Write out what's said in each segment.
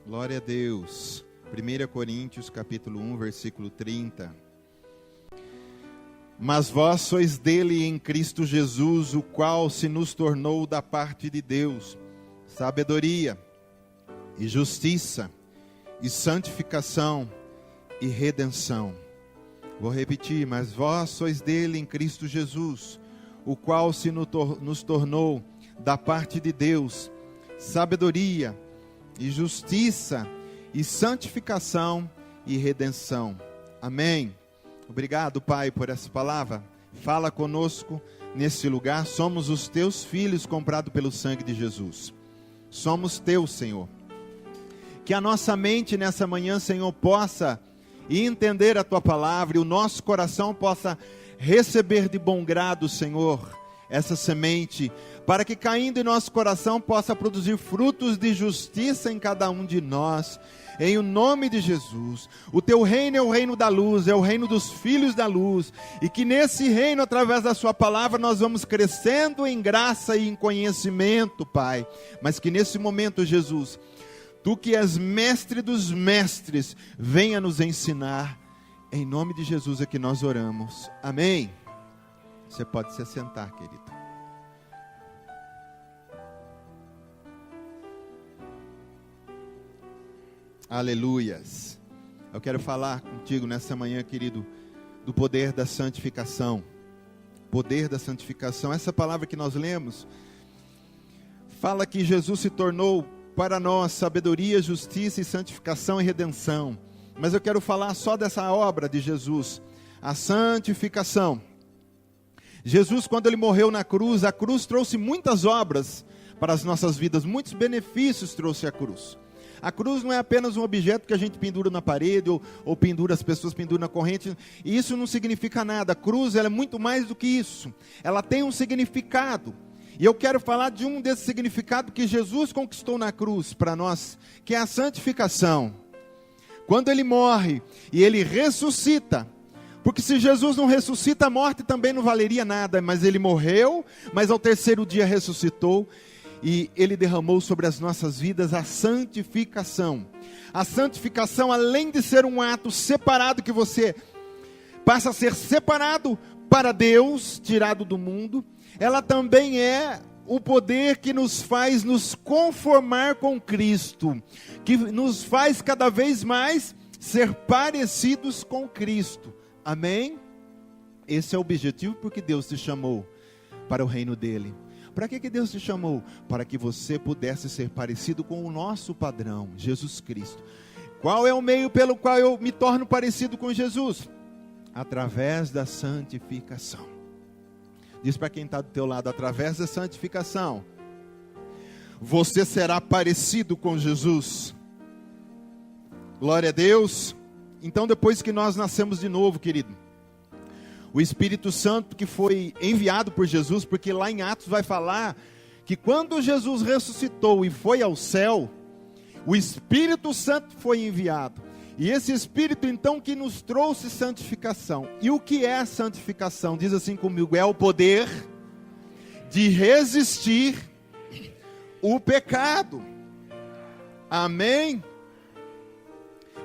Glória a Deus. 1 Coríntios capítulo 1, versículo 30. Mas vós sois dele em Cristo Jesus, o qual se nos tornou da parte de Deus sabedoria e justiça e santificação e redenção. Vou repetir, mas vós sois dele em Cristo Jesus, o qual se nos tornou da parte de Deus sabedoria e justiça e santificação e redenção. Amém. Obrigado, Pai, por essa palavra. Fala conosco nesse lugar. Somos os teus filhos comprados pelo sangue de Jesus. Somos teus, Senhor. Que a nossa mente nessa manhã, Senhor, possa entender a tua palavra e o nosso coração possa receber de bom grado, Senhor, essa semente, para que caindo em nosso coração possa produzir frutos de justiça em cada um de nós, em o nome de Jesus. O teu reino é o reino da luz, é o reino dos filhos da luz, e que nesse reino, através da sua palavra, nós vamos crescendo em graça e em conhecimento, Pai, mas que nesse momento, Jesus, tu que és mestre dos mestres, venha nos ensinar, em nome de Jesus é que nós oramos, amém. Você pode se assentar, querido. Aleluias. Eu quero falar contigo nessa manhã, querido, do poder da santificação. Poder da santificação. Essa palavra que nós lemos fala que Jesus se tornou para nós sabedoria, justiça e santificação e redenção. Mas eu quero falar só dessa obra de Jesus, a santificação. Jesus, quando ele morreu na cruz, a cruz trouxe muitas obras para as nossas vidas, muitos benefícios trouxe a cruz. A cruz não é apenas um objeto que a gente pendura na parede, ou pendura, as pessoas penduram na corrente, e isso não significa nada. A cruz, ela é muito mais do que isso, ela tem um significado, e eu quero falar de um desses significados que Jesus conquistou na cruz para nós, que é a santificação. Quando ele morre e ele ressuscita, porque se Jesus não ressuscita, a morte também não valeria nada, mas ele morreu, mas ao terceiro dia ressuscitou, e ele derramou sobre as nossas vidas a santificação. A santificação, além de ser um ato separado, que você passa a ser separado para Deus, tirado do mundo, ela também é o poder que nos faz nos conformar com Cristo, que nos faz cada vez mais ser parecidos com Cristo. Amém? Esse é o objetivo porque Deus te chamou para o reino dele. Para que Deus te chamou? Para que você pudesse ser parecido com o nosso padrão, Jesus Cristo. Qual é o meio pelo qual eu me torno parecido com Jesus? Através da santificação. Diz para quem está do teu lado, através da santificação, você será parecido com Jesus. Glória a Deus. Então, depois que nós nascemos de novo, querido, o Espírito Santo que foi enviado por Jesus, porque lá em Atos vai falar que quando Jesus ressuscitou e foi ao céu, o Espírito Santo foi enviado. E esse Espírito então que nos trouxe santificação. E o que é a santificação? Diz assim comigo, é o poder de resistir o pecado. Amém?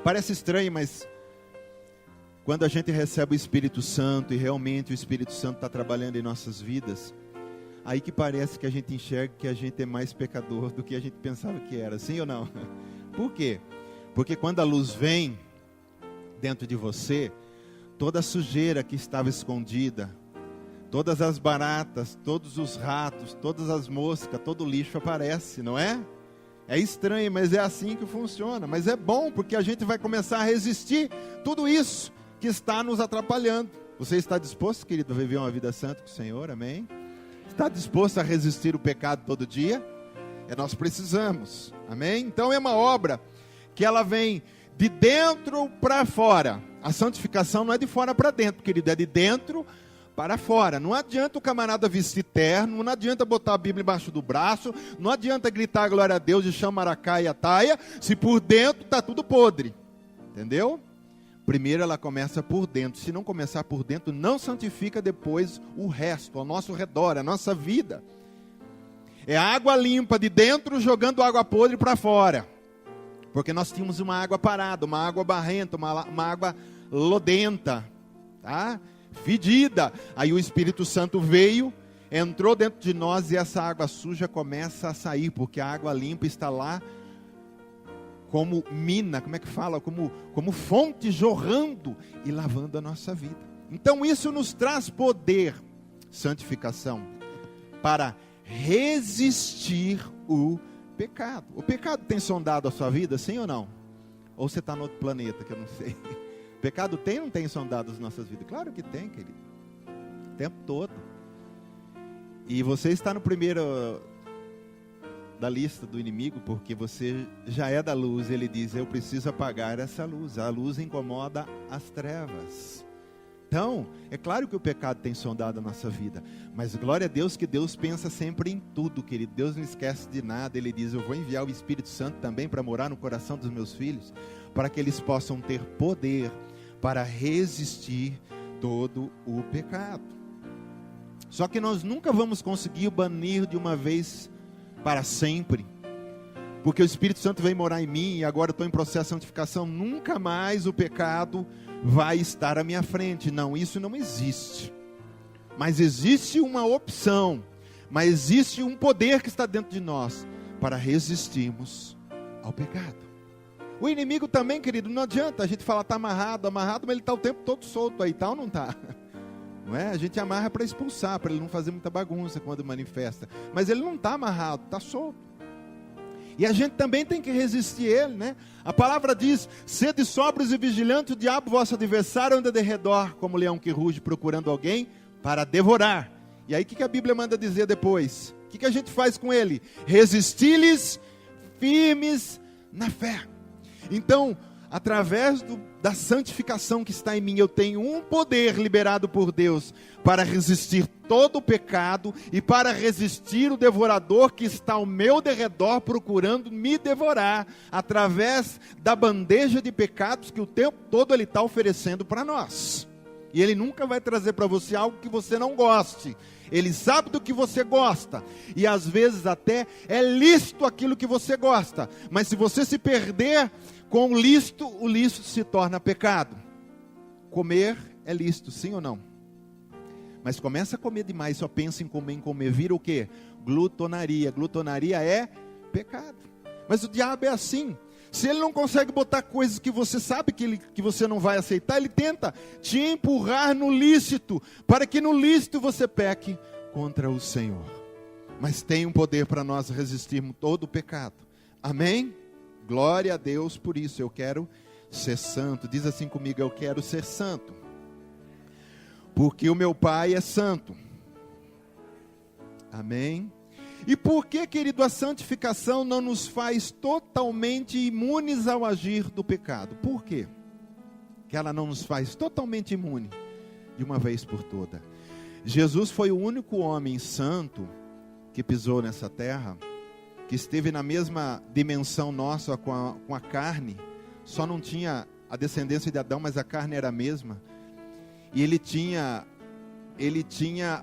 Parece estranho, mas quando a gente recebe o Espírito Santo e realmente o Espírito Santo está trabalhando em nossas vidas, aí que parece que a gente enxerga que a gente é mais pecador do que a gente pensava que era, sim ou não? Por quê? Porque quando a luz vem dentro de você, toda a sujeira que estava escondida, todas as baratas, todos os ratos, todas as moscas, todo o lixo aparece, não é? É estranho, mas é assim que funciona. Mas é bom, porque a gente vai começar a resistir tudo isso que está nos atrapalhando. Você está disposto, querido, a viver uma vida santa com o Senhor? Amém? Está disposto a resistir o pecado todo dia? Nós precisamos. Amém? Então é uma obra que ela vem de dentro para fora. A santificação não é de fora para dentro, querido, é de dentro para fora. Não adianta o camarada vestir terno, não adianta botar a Bíblia embaixo do braço, não adianta gritar glória a Deus e chamaracá e ataia, se por dentro está tudo podre. Entendeu? Primeiro ela começa por dentro. Se não começar por dentro, não santifica depois o resto, ao nosso redor, a nossa vida. É água limpa de dentro jogando água podre para fora. Porque nós tínhamos uma água parada, uma água barrenta, uma água lodenta, tá? Fedida. Aí o Espírito Santo veio, entrou dentro de nós e essa água suja começa a sair, porque a água limpa está lá como mina, como é que fala? Como fonte jorrando e lavando a nossa vida. Então isso nos traz poder, santificação, para resistir o pecado. O pecado tem sondado a sua vida, sim ou não? Ou você está no outro planeta, que eu não sei. O pecado tem ou não tem sondado as nossas vidas? Claro que tem, querido. O tempo todo. E você está no primeiro da lista do inimigo, porque você já é da luz. Ele diz, eu preciso apagar essa luz. A luz incomoda as trevas. Então, é claro que o pecado tem sondado a nossa vida, mas glória a Deus que Deus pensa sempre em tudo, querido. Deus não esquece de nada. Ele diz, eu vou enviar o Espírito Santo também para morar no coração dos meus filhos, para que eles possam ter poder para resistir todo o pecado. Só que nós nunca vamos conseguir banir de uma vez para sempre, porque o Espírito Santo vem morar em mim e agora eu estou em processo de santificação. Nunca mais o pecado vai estar à minha frente. Não, isso não existe. Mas existe uma opção, mas existe um poder que está dentro de nós para resistirmos ao pecado. O inimigo também, querido, não adianta a gente falar está amarrado, mas ele está o tempo todo solto aí, tá ou não está? Não é? A gente amarra para expulsar, para ele não fazer muita bagunça quando manifesta, mas ele não está amarrado, está solto. E a gente também tem que resistir ele, né? A palavra diz, sede sóbrios e vigilantes, o diabo, vosso adversário, anda de redor, como leão que ruge, procurando alguém para devorar. E aí o que a Bíblia manda dizer depois? O que a gente faz com ele? Resisti-lhes firmes na fé. Então, através da santificação que está em mim, eu tenho um poder liberado por Deus para resistir todo o pecado e para resistir o devorador que está ao meu derredor procurando me devorar, através da bandeja de pecados que o tempo todo ele está oferecendo para nós. E ele nunca vai trazer para você algo que você não goste. Ele sabe do que você gosta, e às vezes até é lícito aquilo que você gosta, mas se você se perder com o lícito se torna pecado. Comer é lícito, sim ou não? Mas começa a comer demais, só pensa em comer, vira o quê? Glutonaria. Glutonaria é pecado. Mas o diabo é assim. Se ele não consegue botar coisas que você sabe que você não vai aceitar, ele tenta te empurrar no lícito, para que no lícito você peque contra o Senhor. Mas tem um poder para nós resistirmos todo o pecado. Amém? Glória a Deus por isso. Eu quero ser santo. Diz assim comigo, eu quero ser santo, porque o meu Pai é santo. Amém? E por que, querido, a santificação não nos faz totalmente imunes ao agir do pecado? Por quê que ela não nos faz totalmente imune de uma vez por toda? Jesus foi o único homem santo que pisou nessa terra, que esteve na mesma dimensão nossa com a carne, só não tinha a descendência de Adão, mas a carne era a mesma, e ele tinha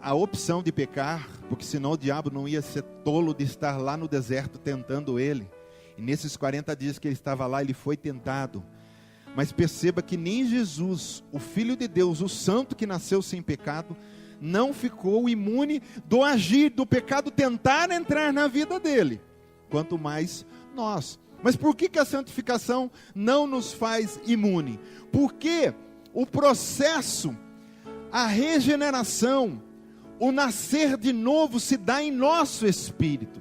a opção de pecar, porque senão o diabo não ia ser tolo de estar lá no deserto tentando ele, e nesses 40 dias que ele estava lá, ele foi tentado. Mas perceba que nem Jesus, o Filho de Deus, o santo que nasceu sem pecado, não ficou imune do agir do pecado tentar entrar na vida dele, quanto mais nós. Mas por que a santificação não nos faz imune? Porque o processo, a regeneração, o nascer de novo se dá em nosso espírito.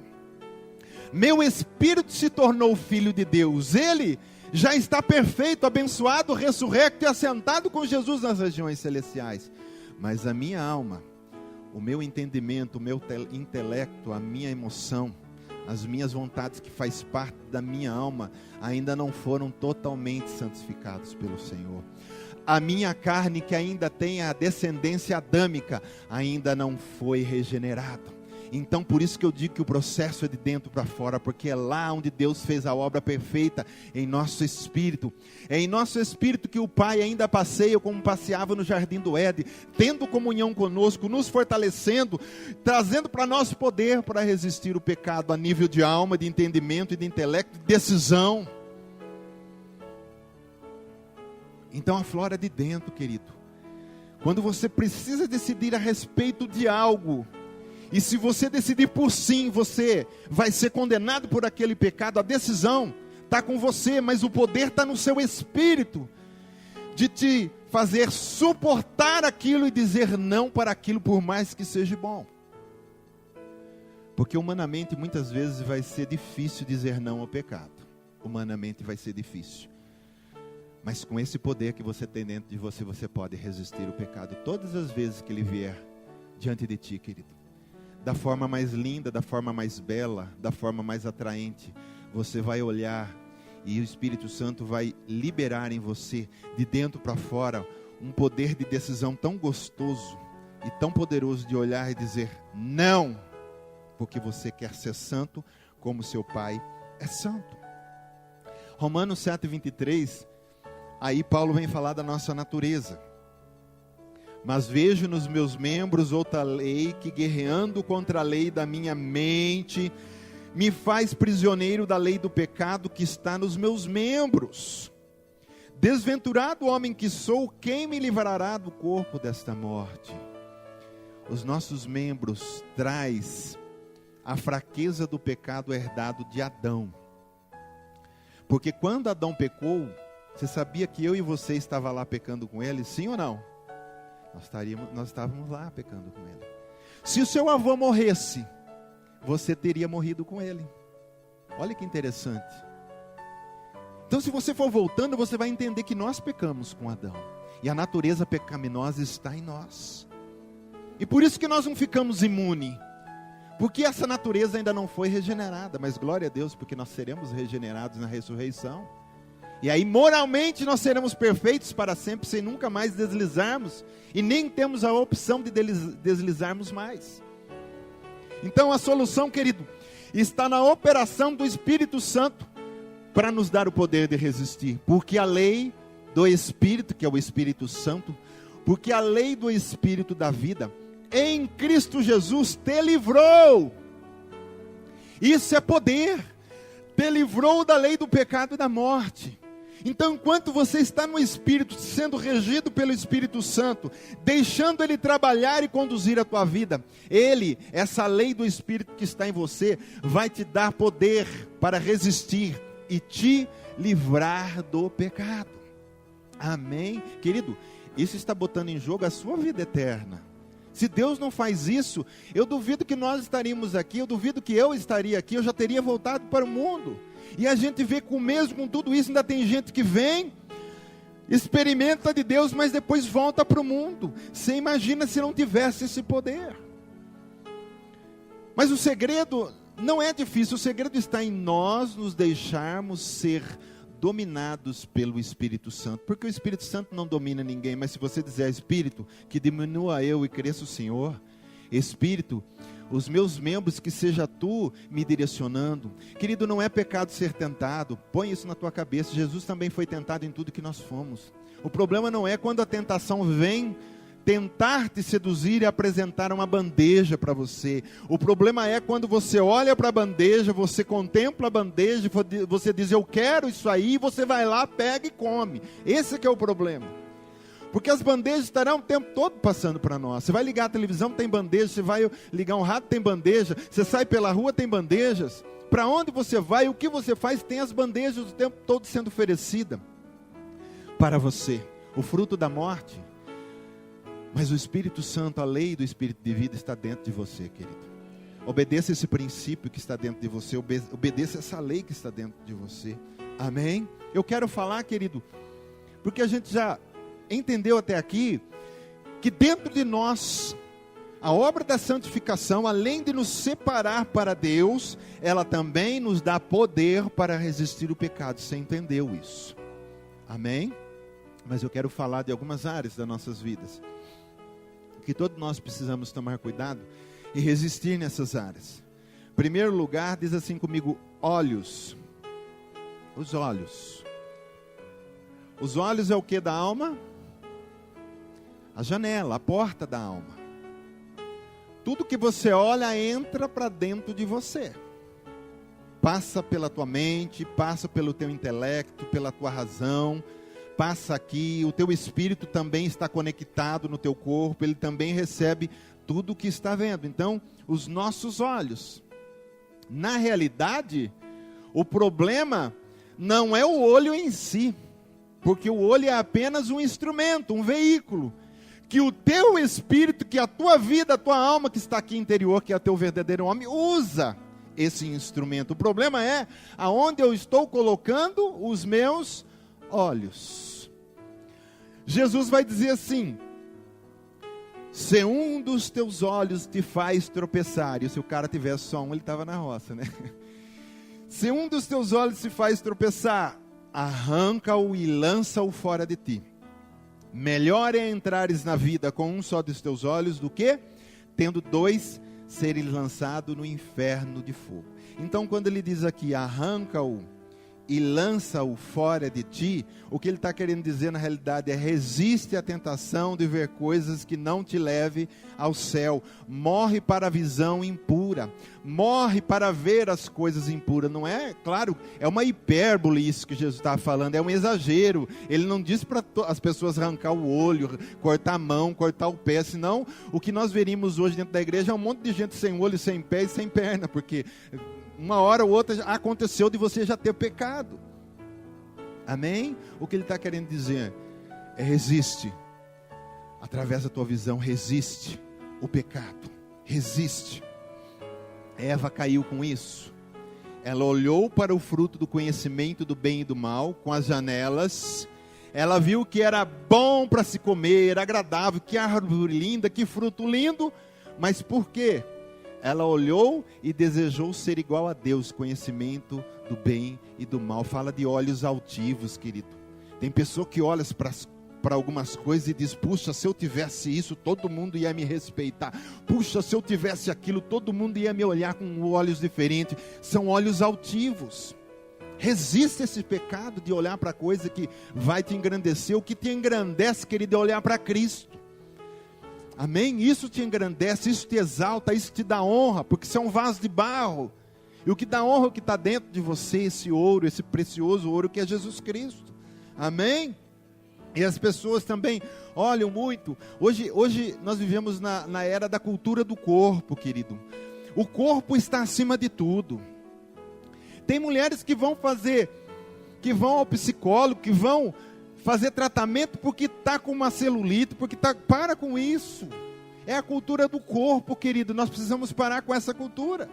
Meu espírito se tornou filho de Deus, ele já está perfeito, abençoado, ressurrecto e assentado com Jesus nas regiões celestiais. Mas a minha alma, o meu entendimento, o meu intelecto, a minha emoção, as minhas vontades que faz parte da minha alma, ainda não foram totalmente santificados pelo Senhor. A minha carne, que ainda tem a descendência adâmica, ainda não foi regenerada. Então por isso que eu digo que o processo é de dentro para fora, porque é lá onde Deus fez a obra perfeita, em nosso espírito. É em nosso espírito que o Pai ainda passeia como passeava no jardim do Éden, tendo comunhão conosco, nos fortalecendo, trazendo para nós poder para resistir o pecado a nível de alma, de entendimento e de intelecto, de decisão. Então aflora de dentro, querido. Quando você precisa decidir a respeito de algo, e se você decidir por sim, você vai ser condenado por aquele pecado. A decisão está com você, mas o poder está no seu espírito, de te fazer suportar aquilo e dizer não para aquilo, por mais que seja bom. Porque humanamente muitas vezes vai ser difícil dizer não ao pecado. Humanamente vai ser difícil. Mas com esse poder que você tem dentro de você, você pode resistir o pecado todas as vezes que ele vier diante de ti, querido. Da forma mais linda, da forma mais bela, da forma mais atraente. Você vai olhar e o Espírito Santo vai liberar em você, de dentro para fora, um poder de decisão tão gostoso e tão poderoso de olhar e dizer não, porque você quer ser santo como seu Pai é santo. Romanos 7:23, aí Paulo vem falar da nossa natureza. Mas vejo nos meus membros outra lei que, guerreando contra a lei da minha mente, me faz prisioneiro da lei do pecado que está nos meus membros. Desventurado homem que sou, quem me livrará do corpo desta morte? Os nossos membros traz a fraqueza do pecado herdado de Adão. Porque quando Adão pecou, você sabia que eu e você estava lá pecando com ele, sim ou não? Nós estávamos lá pecando com ele. Se o seu avô morresse, você teria morrido com ele. Olha que interessante. Então, se você for voltando, você vai entender que nós pecamos com Adão. E a natureza pecaminosa está em nós. E por isso que nós não ficamos imunes. Porque essa natureza ainda não foi regenerada. Mas glória a Deus, porque nós seremos regenerados na ressurreição. E aí moralmente nós seremos perfeitos para sempre, sem nunca mais deslizarmos. E nem temos a opção de deslizarmos mais. Então a solução, querido, está na operação do Espírito Santo para nos dar o poder de resistir. Porque a lei do Espírito, que é o Espírito Santo, porque a lei do Espírito da vida, em Cristo Jesus te livrou. Isso é poder. Te livrou da lei do pecado e da morte. Então, enquanto você está no Espírito, sendo regido pelo Espírito Santo, deixando Ele trabalhar e conduzir a tua vida, Ele, essa lei do Espírito que está em você, vai te dar poder para resistir e te livrar do pecado. Amém? Querido, isso está botando em jogo a sua vida eterna. Se Deus não faz isso, eu duvido que nós estaríamos aqui, eu duvido que eu estaria aqui, eu já teria voltado para o mundo. E a gente vê com mesmo com tudo isso, ainda tem gente que vem, experimenta de Deus, mas depois volta para o mundo. Você imagina se não tivesse esse poder. Mas o segredo não é difícil, o segredo está em nós nos deixarmos ser dominados pelo Espírito Santo. Porque o Espírito Santo não domina ninguém, mas se você dizer Espírito, que diminua eu e cresça o Senhor, Espírito, os meus membros, que seja tu me direcionando. Querido, não é pecado ser tentado, põe isso na tua cabeça. Jesus também foi tentado em tudo que nós fomos. O problema não é quando a tentação vem tentar te seduzir e apresentar uma bandeja para você. O problema é quando você olha para a bandeja, você contempla a bandeja, você diz eu quero isso aí, e você vai lá, pega e come. Esse que é o problema. Porque as bandejas estarão o tempo todo passando para nós. Você vai ligar a televisão, tem bandeja. Você vai ligar um rádio, tem bandeja. Você sai pela rua, tem bandejas. Para onde você vai, o que você faz, tem as bandejas o tempo todo sendo oferecida para você. O fruto da morte. Mas o Espírito Santo, a lei do Espírito de vida está dentro de você, querido. Obedeça esse princípio que está dentro de você. Obedeça essa lei que está dentro de você. Amém? Eu quero falar, querido, porque a gente já entendeu até aqui que dentro de nós a obra da santificação, além de nos separar para Deus, ela também nos dá poder para resistir o pecado. Você entendeu isso? Amém? Mas eu quero falar de algumas áreas das nossas vidas que todos nós precisamos tomar cuidado e resistir nessas áreas. Em primeiro lugar, diz assim comigo, olhos. Os olhos. Os olhos é o que da alma? A janela, a porta da alma. Tudo que você olha entra para dentro de você. Passa pela tua mente, passa pelo teu intelecto, pela tua razão, passa aqui, o teu espírito também está conectado no teu corpo, ele também recebe tudo o que está vendo. Então, os nossos olhos, na realidade, o problema não é o olho em si, porque o olho é apenas um instrumento, um veículo, que o teu espírito, que a tua vida, a tua alma que está aqui interior, que é o teu verdadeiro homem, usa esse instrumento. O problema é aonde eu estou colocando os meus olhos. Jesus vai dizer assim: se um dos teus olhos te faz tropeçar, e se o cara tivesse só um, ele estava na roça, né? Se um dos teus olhos te faz tropeçar, arranca-o e lança-o fora de ti. Melhor é entrares na vida com um só dos teus olhos do que tendo dois serem lançados no inferno de fogo. Então, quando ele diz aqui, arranca-o e lança-o fora de ti, o que ele está querendo dizer na realidade é: resiste à tentação de ver coisas que não te leve ao céu, morre para a visão impura, morre para ver as coisas impuras. Não é, claro, é uma hipérbole isso que Jesus está falando, é um exagero. Ele não diz para as pessoas arrancar o olho, cortar a mão, cortar o pé, senão o que nós veríamos hoje dentro da igreja é um monte de gente sem olho, sem pé e sem perna, porque uma hora ou outra aconteceu de você já ter pecado. Amém? O que ele está querendo dizer é: resiste, através da tua visão, resiste o pecado, resiste. Eva caiu com isso. Ela olhou para o fruto do conhecimento do bem e do mal, com as janelas. Ela viu que era bom para se comer, era agradável, que árvore linda, que fruto lindo. Mas por quê? Ela olhou e desejou ser igual a Deus, conhecimento do bem e do mal. Fala de olhos altivos, querido. Tem pessoa que olha para algumas coisas e diz: puxa, se eu tivesse isso, todo mundo ia me respeitar. Puxa, se eu tivesse aquilo, todo mundo ia me olhar com olhos diferentes. São olhos altivos. Resiste a esse pecado de olhar para coisa que vai te engrandecer. O que te engrandece, querido, é olhar para Cristo. Amém? Isso te engrandece, isso te exalta, isso te dá honra, porque você é um vaso de barro. E o que dá honra é o que está dentro de você, esse ouro, esse precioso ouro que é Jesus Cristo. Amém? E as pessoas também olham muito. Hoje nós vivemos na era da cultura do corpo, querido. O corpo está acima de tudo. Tem mulheres que vão ao psicólogo, que vão fazer tratamento porque está com uma celulite, porque está... Para com isso. É a cultura do corpo, querido. Nós precisamos parar com essa cultura.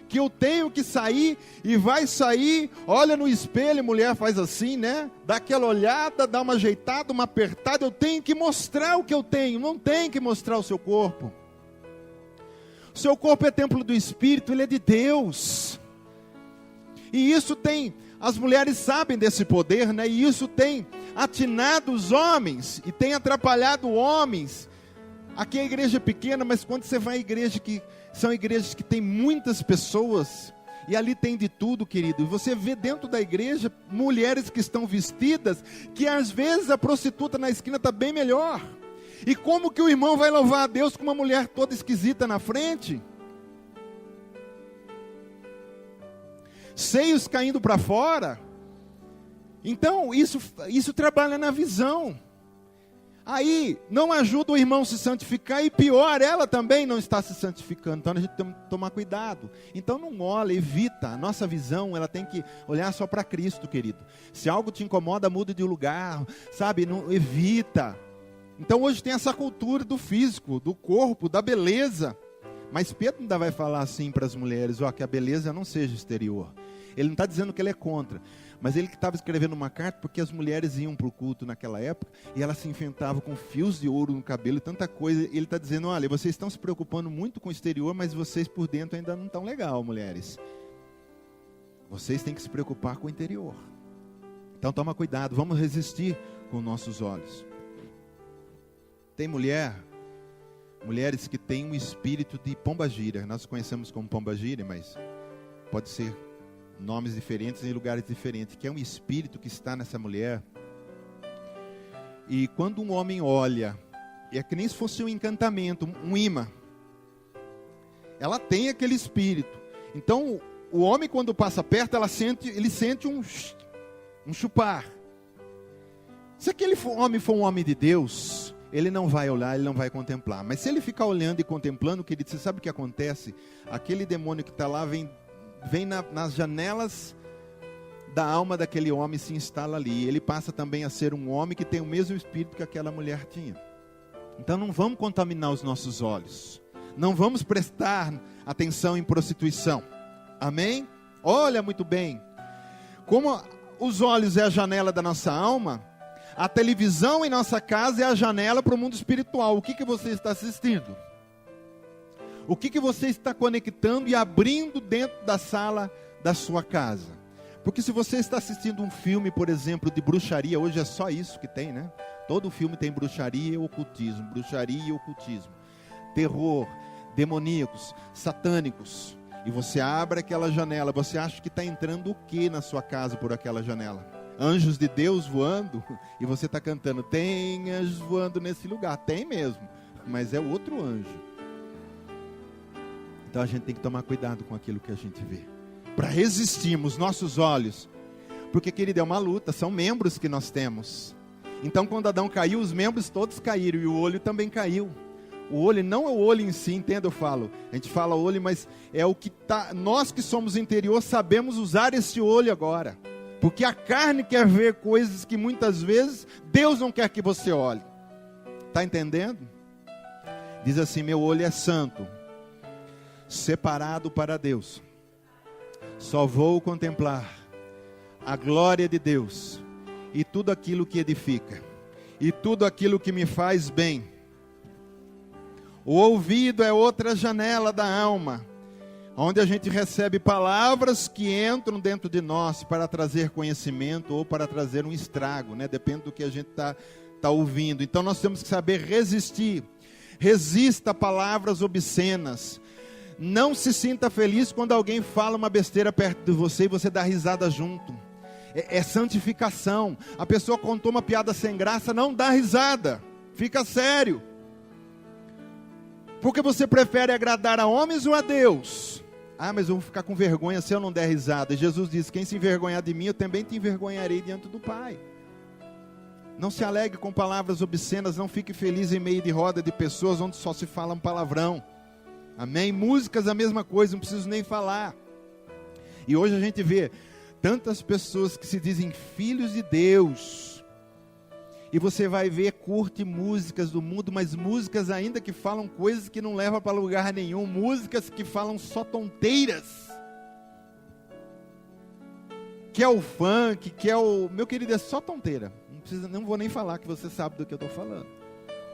Que eu tenho que sair e vai sair, olha no espelho, mulher faz assim, né? Dá aquela olhada, dá uma ajeitada, uma apertada. Eu tenho que mostrar o que eu tenho. Não tem que mostrar o seu corpo. O seu corpo é templo do Espírito, ele é de Deus. E isso tem... As mulheres sabem desse poder, né? E isso tem atinado os homens e tem atrapalhado homens. Aqui a igreja é pequena, mas quando você vai à igreja são igrejas que tem muitas pessoas, e ali tem de tudo, querido. E você vê dentro da igreja mulheres que estão vestidas, que às vezes a prostituta na esquina está bem melhor. E como que o irmão vai louvar a Deus com uma mulher toda esquisita na frente? Seios caindo para fora. Então isso trabalha na visão. Aí não ajuda o irmão a se santificar, e pior, ela também não está se santificando. Então a gente tem que tomar cuidado. Então não olha, evita. A nossa visão, ela tem que olhar só para Cristo, querido. Se algo te incomoda, muda de lugar, sabe? Não, evita. Então hoje tem essa cultura do físico, do corpo, da beleza. Mas Pedro ainda vai falar assim para as mulheres: que a beleza não seja exterior. Ele não está dizendo que ele é contra, mas ele que estava escrevendo uma carta porque as mulheres iam para o culto naquela época e elas se enfeitavam com fios de ouro no cabelo e tanta coisa. Ele está dizendo: olha, vocês estão se preocupando muito com o exterior, mas vocês por dentro ainda não estão legal, mulheres. Vocês têm que se preocupar com o interior. Então toma cuidado, vamos resistir com nossos olhos. Tem mulheres que têm um espírito de pombagira. Nós conhecemos como pombagira, mas pode ser nomes diferentes em lugares diferentes, que é um espírito que está nessa mulher. E quando um homem olha, é que nem se fosse um encantamento, um imã. Ela tem aquele espírito. Então, o homem quando passa perto, ele sente um chupar. Se aquele homem for um homem de Deus, ele não vai olhar, ele não vai contemplar. Mas se ele ficar olhando e contemplando, querido, você sabe o que acontece? Aquele demônio que está lá vem nas janelas da alma daquele homem, se instala ali. Ele passa também a ser um homem que tem o mesmo espírito que aquela mulher tinha. Então não vamos contaminar os nossos olhos. Não vamos prestar atenção em prostituição. Amém? Olha muito bem. Como os olhos é a janela da nossa alma, a televisão em nossa casa é a janela para o mundo espiritual. O que você está assistindo? O que você está conectando e abrindo dentro da sala da sua casa? Porque se você está assistindo um filme, por exemplo, de bruxaria, hoje é só isso que tem, né? Todo filme tem bruxaria e ocultismo, terror, demoníacos, satânicos. E você abre aquela janela, você acha que está entrando o que na sua casa por aquela janela? Anjos de Deus voando, e você está cantando, tem anjos voando nesse lugar. Tem mesmo, mas é outro anjo. Então a gente tem que tomar cuidado com aquilo que a gente vê, para resistirmos nossos olhos, porque, querido, é uma luta, são membros que nós temos. Então quando Adão caiu, os membros todos caíram, e o olho também caiu. O olho não é o olho em si, entenda, eu falo. A gente fala olho, mas é o que está. Nós que somos interior sabemos usar esse olho agora. Porque a carne quer ver coisas que muitas vezes Deus não quer que você olhe. Está entendendo? Diz assim: meu olho é santo, separado para Deus. Só vou contemplar a glória de Deus e tudo aquilo que edifica e tudo aquilo que me faz bem. O ouvido é outra janela da alma, onde a gente recebe palavras que entram dentro de nós para trazer conhecimento ou para trazer um estrago, né? Depende do que a gente tá ouvindo. Então nós temos que saber resistir. Resista a palavras obscenas. Não se sinta feliz quando alguém fala uma besteira perto de você e você dá risada junto. É santificação. A pessoa contou uma piada sem graça, não dá risada. Fica sério. Porque você prefere agradar a homens ou a Deus? Ah, mas eu vou ficar com vergonha se eu não der risada. Jesus disse: quem se envergonhar de mim, eu também te envergonharei diante do Pai. Não se alegre com palavras obscenas, não fique feliz em meio de roda de pessoas onde só se fala um palavrão. Amém? Músicas a mesma coisa, não preciso nem falar. E hoje a gente vê tantas pessoas que se dizem filhos de Deus. E você vai ver, curte músicas do mundo, mas músicas ainda que falam coisas que não levam para lugar nenhum. Músicas que falam só tonteiras. Que é o funk, que é o... Meu querido, é só tonteira. Não vou nem falar que você sabe do que eu estou falando.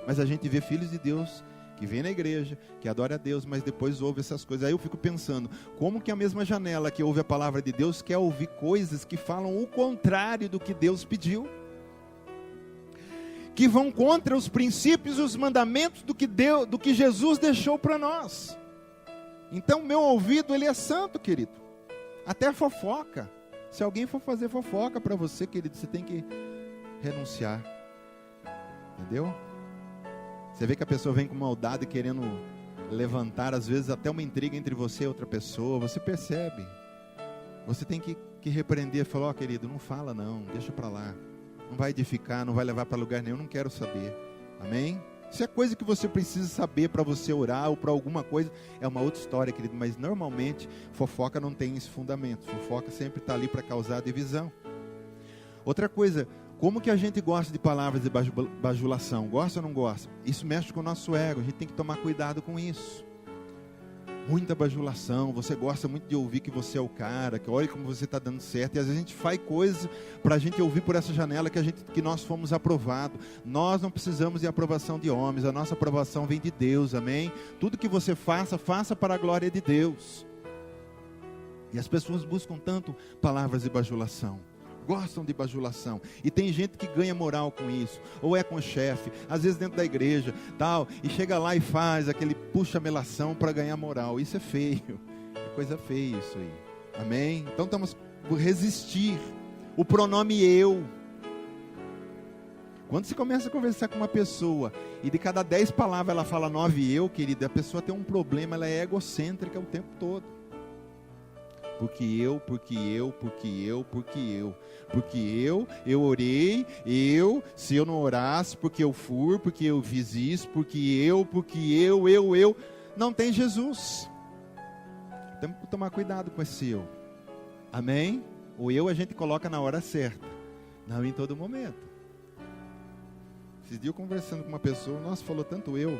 Mas a gente vê filhos de Deus que vem na igreja, que adora a Deus, mas depois ouve essas coisas. Aí eu fico pensando, como que a mesma janela que ouve a palavra de Deus quer ouvir coisas que falam o contrário do que Deus pediu? Que vão contra os princípios e os mandamentos do que Jesus deixou para nós. Então meu ouvido, ele é santo, querido. Até fofoca. Se alguém for fazer fofoca para você, querido, você tem que renunciar. Entendeu? Você vê que a pessoa vem com maldade, querendo levantar, às vezes até uma intriga entre você e outra pessoa. Você percebe. Você tem que repreender, falar: ó, querido, não fala não, deixa para lá. Não vai edificar, não vai levar para lugar nenhum, não quero saber. Amém? Se é coisa que você precisa saber para você orar ou para alguma coisa, é uma outra história, querido. Mas normalmente, fofoca não tem esse fundamento. Fofoca sempre está ali para causar divisão. Outra coisa, como que a gente gosta de palavras de bajulação? Gosta ou não gosta? Isso mexe com o nosso ego, a gente tem que tomar cuidado com isso. Muita bajulação, você gosta muito de ouvir que você é o cara, que olha como você está dando certo, e às vezes a gente faz coisas para a gente ouvir por essa janela que nós fomos aprovados. Nós não precisamos de aprovação de homens, a nossa aprovação vem de Deus, amém? Tudo que você faça, faça para a glória de Deus. E as pessoas buscam tanto palavras de bajulação. Gostam de bajulação, e tem gente que ganha moral com isso, ou é com o chefe, às vezes dentro da igreja, tal, e chega lá e faz aquele puxa-melação para ganhar moral. Isso é feio, é coisa feia isso aí, amém? Então estamos por resistir. O pronome eu. Quando você começa a conversar com uma pessoa, e de cada 10 palavras ela fala 9 eu, querida, a pessoa tem um problema, ela é egocêntrica o tempo todo. Porque eu orei, se eu não orasse, porque eu fui, porque eu fiz isso, porque eu. Não tem Jesus. Temos que tomar cuidado com esse eu. Amém? O eu a gente coloca na hora certa, não em todo momento. Esses dias eu conversando com uma pessoa, nossa, falou tanto eu,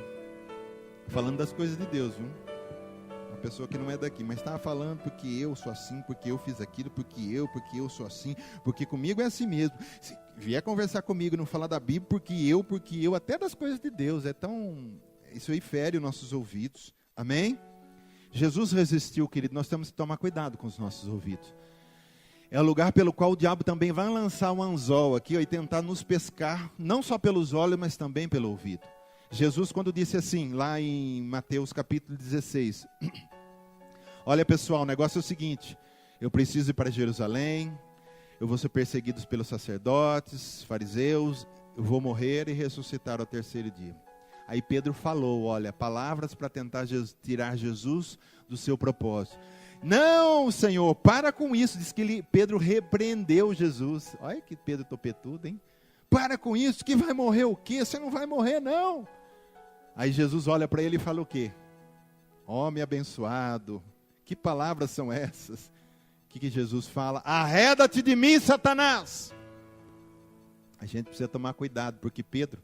falando das coisas de Deus, viu? Uma pessoa que não é daqui, mas estava falando porque eu sou assim, porque eu fiz aquilo, porque eu sou assim, porque comigo é assim mesmo. Se vier conversar comigo e não falar da Bíblia, porque eu, até das coisas de Deus, isso aí fere os nossos ouvidos. Amém? Jesus resistiu, querido, nós temos que tomar cuidado com os nossos ouvidos. É o lugar pelo qual o diabo também vai lançar um anzol aqui, ó, e tentar nos pescar, não só pelos olhos, mas também pelo ouvido. Jesus, quando disse assim, lá em Mateus capítulo 16, olha pessoal, o negócio é o seguinte, eu preciso ir para Jerusalém, eu vou ser perseguido pelos sacerdotes, fariseus, eu vou morrer e ressuscitar ao terceiro dia. Aí Pedro falou, olha, palavras para tentar tirar Jesus do seu propósito. Não, Senhor, para com isso. Diz que Pedro repreendeu Jesus. Olha que Pedro topetudo, hein? Para com isso, que vai morrer o quê? Você não vai morrer, não. Aí Jesus olha para ele e fala o quê? Homem abençoado, que palavras são essas? O que Jesus fala? Arreda-te de mim, Satanás. A gente precisa tomar cuidado, porque Pedro,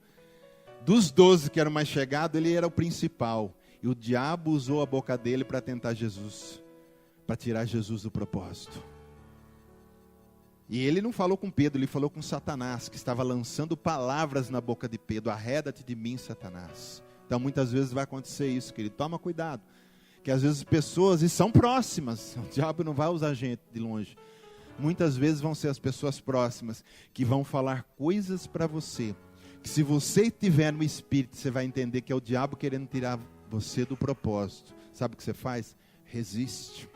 dos 12 que eram mais chegados, ele era o principal. E o diabo usou a boca dele para tentar Jesus, para tirar Jesus do propósito. E ele não falou com Pedro, ele falou com Satanás, que estava lançando palavras na boca de Pedro. Arreda-te de mim, Satanás. Então muitas vezes vai acontecer isso, querido. Toma cuidado, que às vezes pessoas, e são próximas, o diabo não vai usar gente de longe. Muitas vezes vão ser as pessoas próximas, que vão falar coisas para você, que se você estiver no Espírito, você vai entender que é o diabo querendo tirar você do propósito. Sabe o que você faz? Resiste.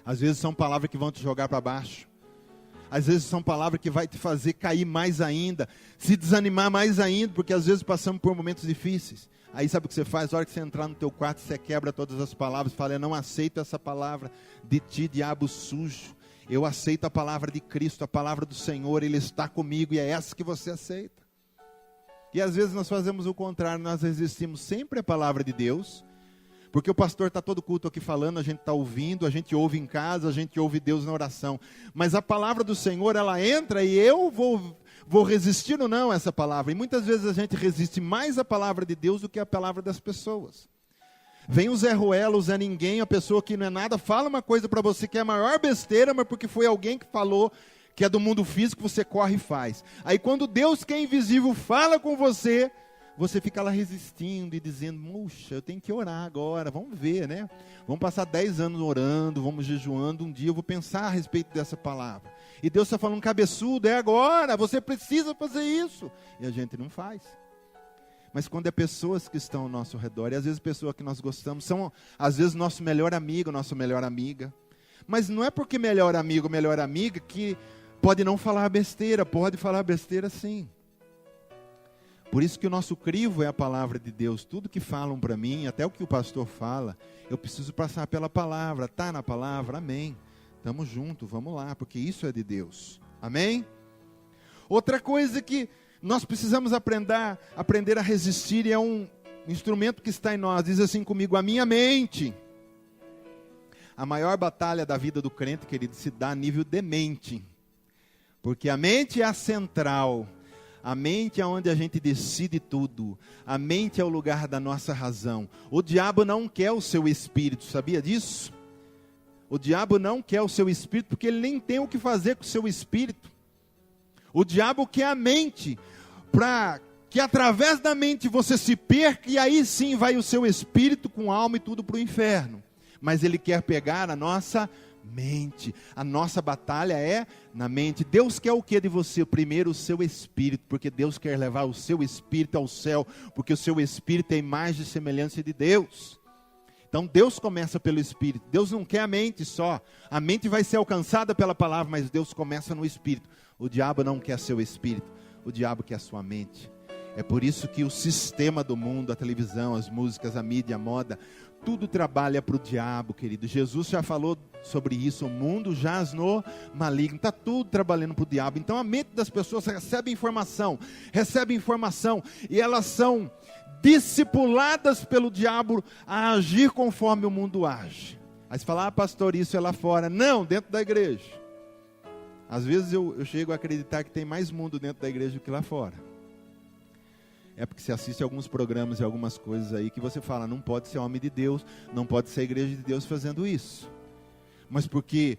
Às vezes são palavras que vão te jogar para baixo. Às vezes são palavras que vai te fazer cair mais ainda, se desanimar mais ainda, porque às vezes passamos por momentos difíceis. Aí sabe o que você faz? Na hora que você entrar no teu quarto, você quebra todas as palavras, fala, eu não aceito essa palavra de ti, diabo sujo. Eu aceito a palavra de Cristo, a palavra do Senhor, Ele está comigo, e é essa que você aceita. E às vezes nós fazemos o contrário, nós resistimos sempre à palavra de Deus, porque o pastor está todo culto aqui falando, a gente está ouvindo, a gente ouve em casa, a gente ouve Deus na oração. Mas a palavra do Senhor, ela entra e eu vou resistir ou não a essa palavra. E muitas vezes a gente resiste mais à palavra de Deus do que à palavra das pessoas. Vem o Zé Ruelo, o Zé Ninguém, a pessoa que não é nada, fala uma coisa para você que é a maior besteira, mas porque foi alguém que falou, que é do mundo físico, você corre e faz. Aí quando Deus que é invisível fala com você, você fica lá resistindo e dizendo, puxa, eu tenho que orar agora, vamos ver, né? Vamos passar 10 anos orando, vamos jejuando, um dia eu vou pensar a respeito dessa palavra. E Deus está falando, cabeçudo, é agora, você precisa fazer isso. E a gente não faz. Mas quando é pessoas que estão ao nosso redor, e às vezes pessoas que nós gostamos, são às vezes nosso melhor amigo, nossa melhor amiga. Mas não é porque melhor amigo, melhor amiga, que pode não falar besteira, pode falar besteira sim. Por isso que o nosso crivo é a palavra de Deus. Tudo que falam para mim, até o que o pastor fala, eu preciso passar pela palavra. Está na palavra? Amém. Estamos juntos, vamos lá, porque isso é de Deus. Amém? Outra coisa que nós precisamos aprender a resistir, e é um instrumento que está em nós. Diz assim comigo, a minha mente. A maior batalha da vida do crente, querido, se dá a nível de mente. Porque a mente é a central. A mente é onde a gente decide tudo. A mente é o lugar da nossa razão. O diabo não quer o seu espírito, sabia disso? O diabo não quer o seu espírito, porque ele nem tem o que fazer com o seu espírito. O diabo quer a mente, para que através da mente você se perca, e aí sim vai o seu espírito com alma e tudo para o inferno. Mas ele quer pegar a nossa mente. A nossa batalha é na mente. Deus quer o que de você? Primeiro o seu espírito, porque Deus quer levar o seu espírito ao céu, porque o seu espírito é a imagem e semelhança de Deus. Então Deus começa pelo espírito. Deus não quer a mente só. A mente vai ser alcançada pela palavra, mas Deus começa no espírito. O diabo não quer seu espírito, o diabo quer a sua mente. É por isso que o sistema do mundo, a televisão, as músicas, a mídia, a moda, tudo trabalha para o diabo, querido. Jesus já falou sobre isso. O mundo jaz no maligno. Está tudo trabalhando para o diabo. Então a mente das pessoas recebe informação. E elas são discipuladas pelo diabo a agir conforme o mundo age. Aí você fala, pastor, isso é lá fora. Não, dentro da igreja. Às vezes eu chego a acreditar que tem mais mundo dentro da igreja do que lá fora. É porque você assiste alguns programas e algumas coisas aí que você fala, não pode ser homem de Deus, não pode ser igreja de Deus fazendo isso. Mas porque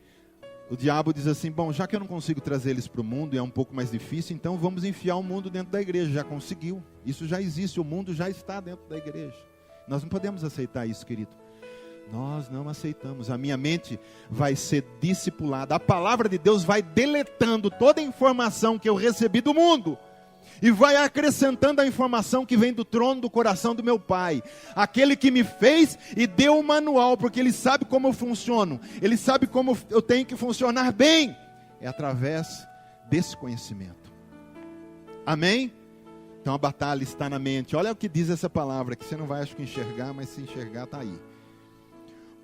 o diabo diz assim, bom, já que eu não consigo trazer eles para o mundo e é um pouco mais difícil, então vamos enfiar o mundo dentro da igreja. Já conseguiu, isso já existe, o mundo já está dentro da igreja. Nós não podemos aceitar isso, querido. Nós não aceitamos, a minha mente vai ser discipulada. A palavra de Deus vai deletando toda a informação que eu recebi do mundo e vai acrescentando a informação que vem do trono do coração do meu Pai, aquele que me fez e deu o manual, porque Ele sabe como eu funciono, Ele sabe como eu tenho que funcionar bem. É através desse conhecimento. Amém? Então a batalha está na mente. Olha o que diz essa palavra, que você não vai acho que enxergar, mas se enxergar está aí.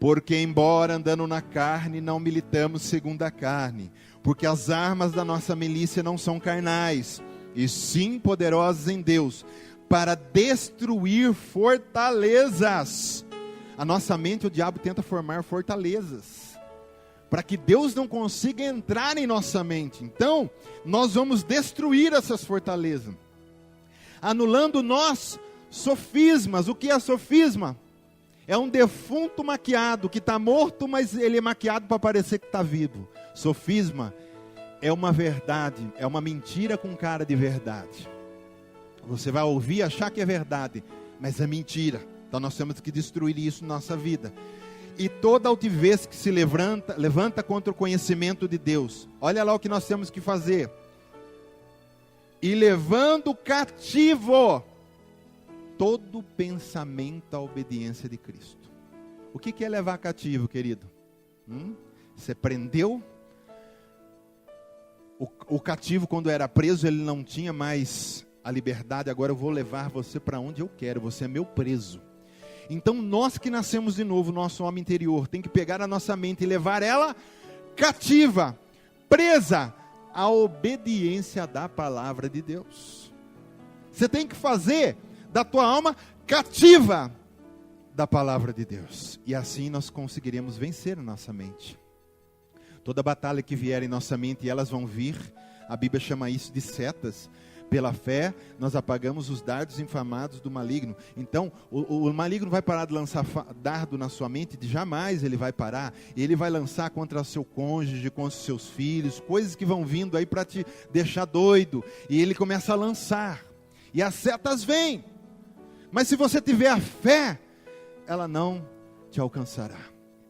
Porque embora andando na carne, não militamos segundo a carne, porque as armas da nossa milícia não são carnais, e sim poderosas em Deus, para destruir fortalezas. A nossa mente, o diabo tenta formar fortalezas, para que Deus não consiga entrar em nossa mente. Então, nós vamos destruir essas fortalezas, anulando nós sofismas. O que é sofisma? É um defunto maquiado, que está morto, mas ele é maquiado para parecer que está vivo. Sofisma é uma verdade, é uma mentira com cara de verdade. Você vai ouvir e achar que é verdade, mas é mentira. Então nós temos que destruir isso na nossa vida. E toda altivez que se levanta contra o conhecimento de Deus. Olha lá o que nós temos que fazer. E levando cativo todo pensamento à obediência de Cristo. O que é levar cativo, querido? Você prendeu. O cativo, quando era preso, ele não tinha mais a liberdade. Agora eu vou levar você para onde eu quero. Você é meu preso. Então nós que nascemos de novo, nosso homem interior, tem que pegar a nossa mente e levar ela cativa, presa à obediência da palavra de Deus. Você tem que fazer da tua alma cativa da palavra de Deus. E assim nós conseguiremos vencer a nossa mente. Toda batalha que vier em nossa mente, e elas vão vir, a Bíblia chama isso de setas. Pela fé, nós apagamos os dardos inflamados do maligno. Então, o maligno vai parar de lançar dardo na sua mente, jamais ele vai parar. Ele vai lançar contra o seu cônjuge, contra os seus filhos, coisas que vão vindo aí para te deixar doido. E ele começa a lançar. E as setas vêm. Mas se você tiver a fé, ela não te alcançará.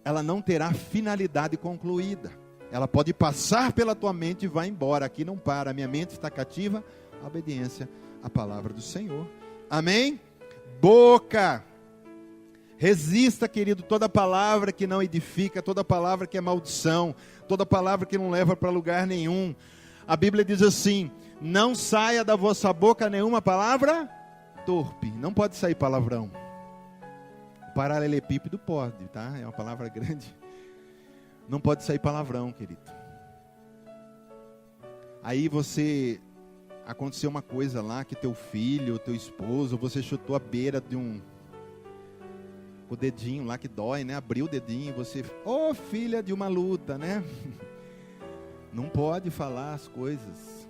Ela não terá finalidade concluída. Ela pode passar pela tua mente e vai embora. Aqui não para. A minha mente está cativa à obediência à palavra do Senhor. Amém? Boca. Resista, querido, toda palavra que não edifica, toda palavra que é maldição, toda palavra que não leva para lugar nenhum. A Bíblia diz assim: não saia da vossa boca nenhuma palavra torpe. Não pode sair palavrão. Paralelepípedo pode, tá? É uma palavra grande. Não pode sair palavrão, querido. Aí aconteceu uma coisa lá, que teu filho, teu esposo, você chutou a beira de o dedinho lá que dói, né? Abriu o dedinho, você, filha de uma luta, né? Não pode falar as coisas.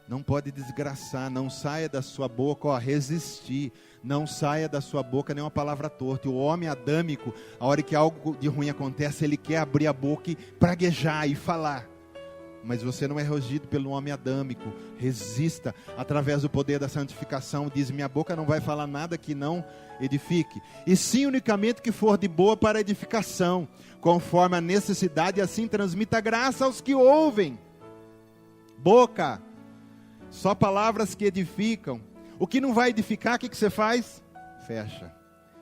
Não pode desgraçar, não saia da sua boca, resistir. Não saia da sua boca nenhuma palavra torta. O homem adâmico, a hora que algo de ruim acontece, ele quer abrir a boca e praguejar e falar. Mas você não é regido pelo homem adâmico. Resista através do poder da santificação. Diz: minha boca não vai falar nada que não edifique. E sim unicamente que for de boa para edificação, conforme a necessidade, e assim transmita graça aos que ouvem. Boca. Só palavras que edificam. O que não vai edificar, o que você faz? Fecha.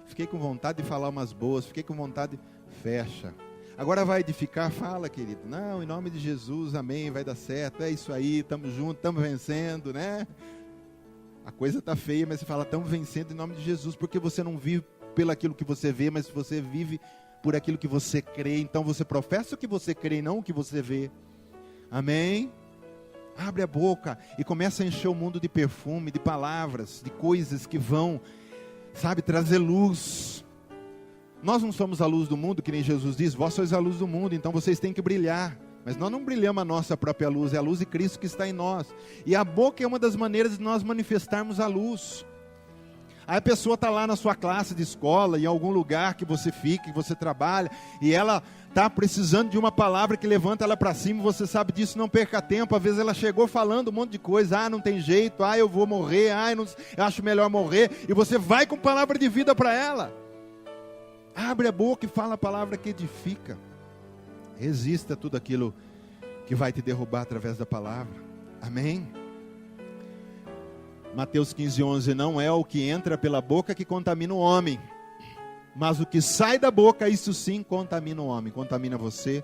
Fiquei com vontade de falar umas boas, fiquei com vontade, fecha. Agora vai edificar, fala, querido. Não, em nome de Jesus, amém, vai dar certo, é isso aí, estamos juntos, estamos vencendo, né? A coisa está feia, mas você fala, estamos vencendo em nome de Jesus, porque você não vive pelo aquilo que você vê, mas você vive por aquilo que você crê. Então você professa o que você crê e não o que você vê. Amém? Abre a boca e começa a encher o mundo de perfume, de palavras, de coisas que vão, sabe, trazer luz. Nós não somos a luz do mundo, que nem Jesus diz, vós sois a luz do mundo, então vocês têm que brilhar. Mas nós não brilhamos a nossa própria luz, é a luz de Cristo que está em nós. E a boca é uma das maneiras de nós manifestarmos a luz. Aí a pessoa está lá na sua classe de escola, em algum lugar que você fica, que você trabalha, e ela está precisando de uma palavra que levanta ela para cima, você sabe disso, não perca tempo. Às vezes ela chegou falando um monte de coisa, não tem jeito, eu vou morrer, eu acho melhor morrer, e você vai com palavra de vida para ela. Abre a boca e fala a palavra que edifica. Resista a tudo aquilo que vai te derrubar através da palavra. Amém? Mateus 15:11, não é o que entra pela boca que contamina o homem, mas o que sai da boca, isso sim contamina o homem, contamina você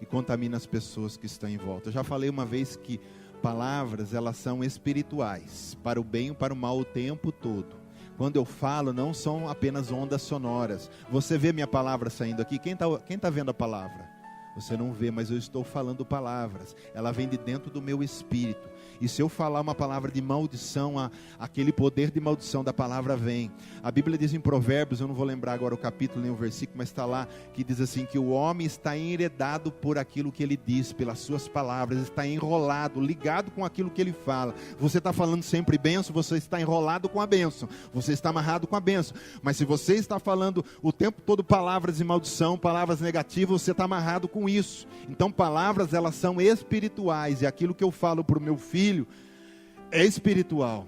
e contamina as pessoas que estão em volta. Eu já falei uma vez que palavras, elas são espirituais, para o bem e para o mal o tempo todo. Quando eu falo, não são apenas ondas sonoras. Você vê minha palavra saindo aqui? Quem tá vendo a palavra? Você não vê, mas eu estou falando palavras. Ela vem de dentro do meu espírito. E se eu falar uma palavra de maldição, aquele poder de maldição da palavra vem. A Bíblia diz em Provérbios, eu não vou lembrar agora o capítulo nem o versículo, mas está lá, que diz assim, que o homem está enredado por aquilo que ele diz, pelas suas palavras, está enrolado, ligado com aquilo que ele fala. Você está falando sempre bênção, você está enrolado com a bênção, você está amarrado com a bênção. Mas se você está falando o tempo todo palavras de maldição, palavras negativas, você está amarrado com isso. Então palavras, elas são espirituais, e aquilo que eu falo para o meu filho é espiritual.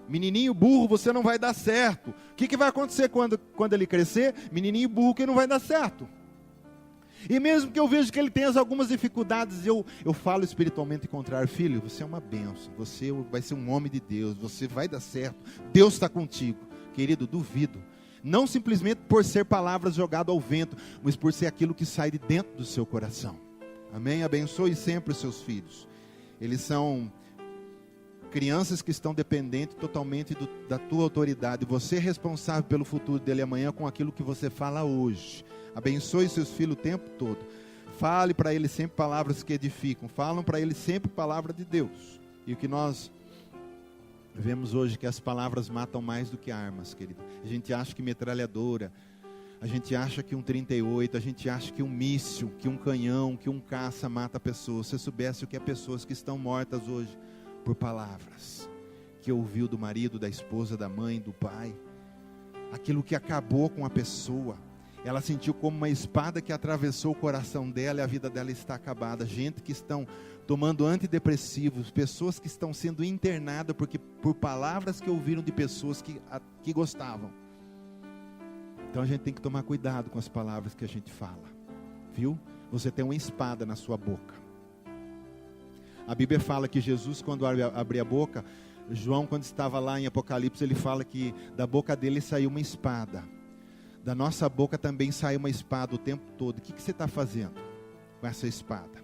Menininho burro, você não vai dar certo. O que vai acontecer quando ele crescer? Menininho burro que não vai dar certo. E mesmo que eu veja que ele tenha algumas dificuldades, eu falo espiritualmente contrário. Filho, você é uma bênção, você vai ser um homem de Deus, você vai dar certo, Deus está contigo. Querido, duvido. Não simplesmente por ser palavras jogadas ao vento, mas por ser aquilo que sai de dentro do seu coração. Amém? Abençoe sempre os seus filhos. Eles são crianças que estão dependentes totalmente da tua autoridade. Você é responsável pelo futuro dele amanhã com aquilo que você fala hoje. Abençoe seus filhos o tempo todo. Fale para eles sempre palavras que edificam. Falam para eles sempre palavra de Deus. E o que nós vemos hoje, que as palavras matam mais do que armas, querido. A gente acha que metralhadora, a gente acha que um 38, a gente acha que um míssil, que um canhão, que um caça mata pessoas. Se você soubesse o que é pessoas que estão mortas hoje por palavras que ouviu do marido, da esposa, da mãe, do pai, aquilo que acabou com a pessoa, ela sentiu como uma espada que atravessou o coração dela e a vida dela está acabada. Gente que estão tomando antidepressivos, pessoas que estão sendo internadas por palavras que ouviram de pessoas que gostavam. Então a gente tem que tomar cuidado com as palavras que a gente fala, viu? Você tem uma espada na sua boca. A Bíblia fala que Jesus, quando abria a boca, João, quando estava lá em Apocalipse, ele fala que da boca dele saiu uma espada. Da nossa boca também sai uma espada o tempo todo. O que você está fazendo com essa espada?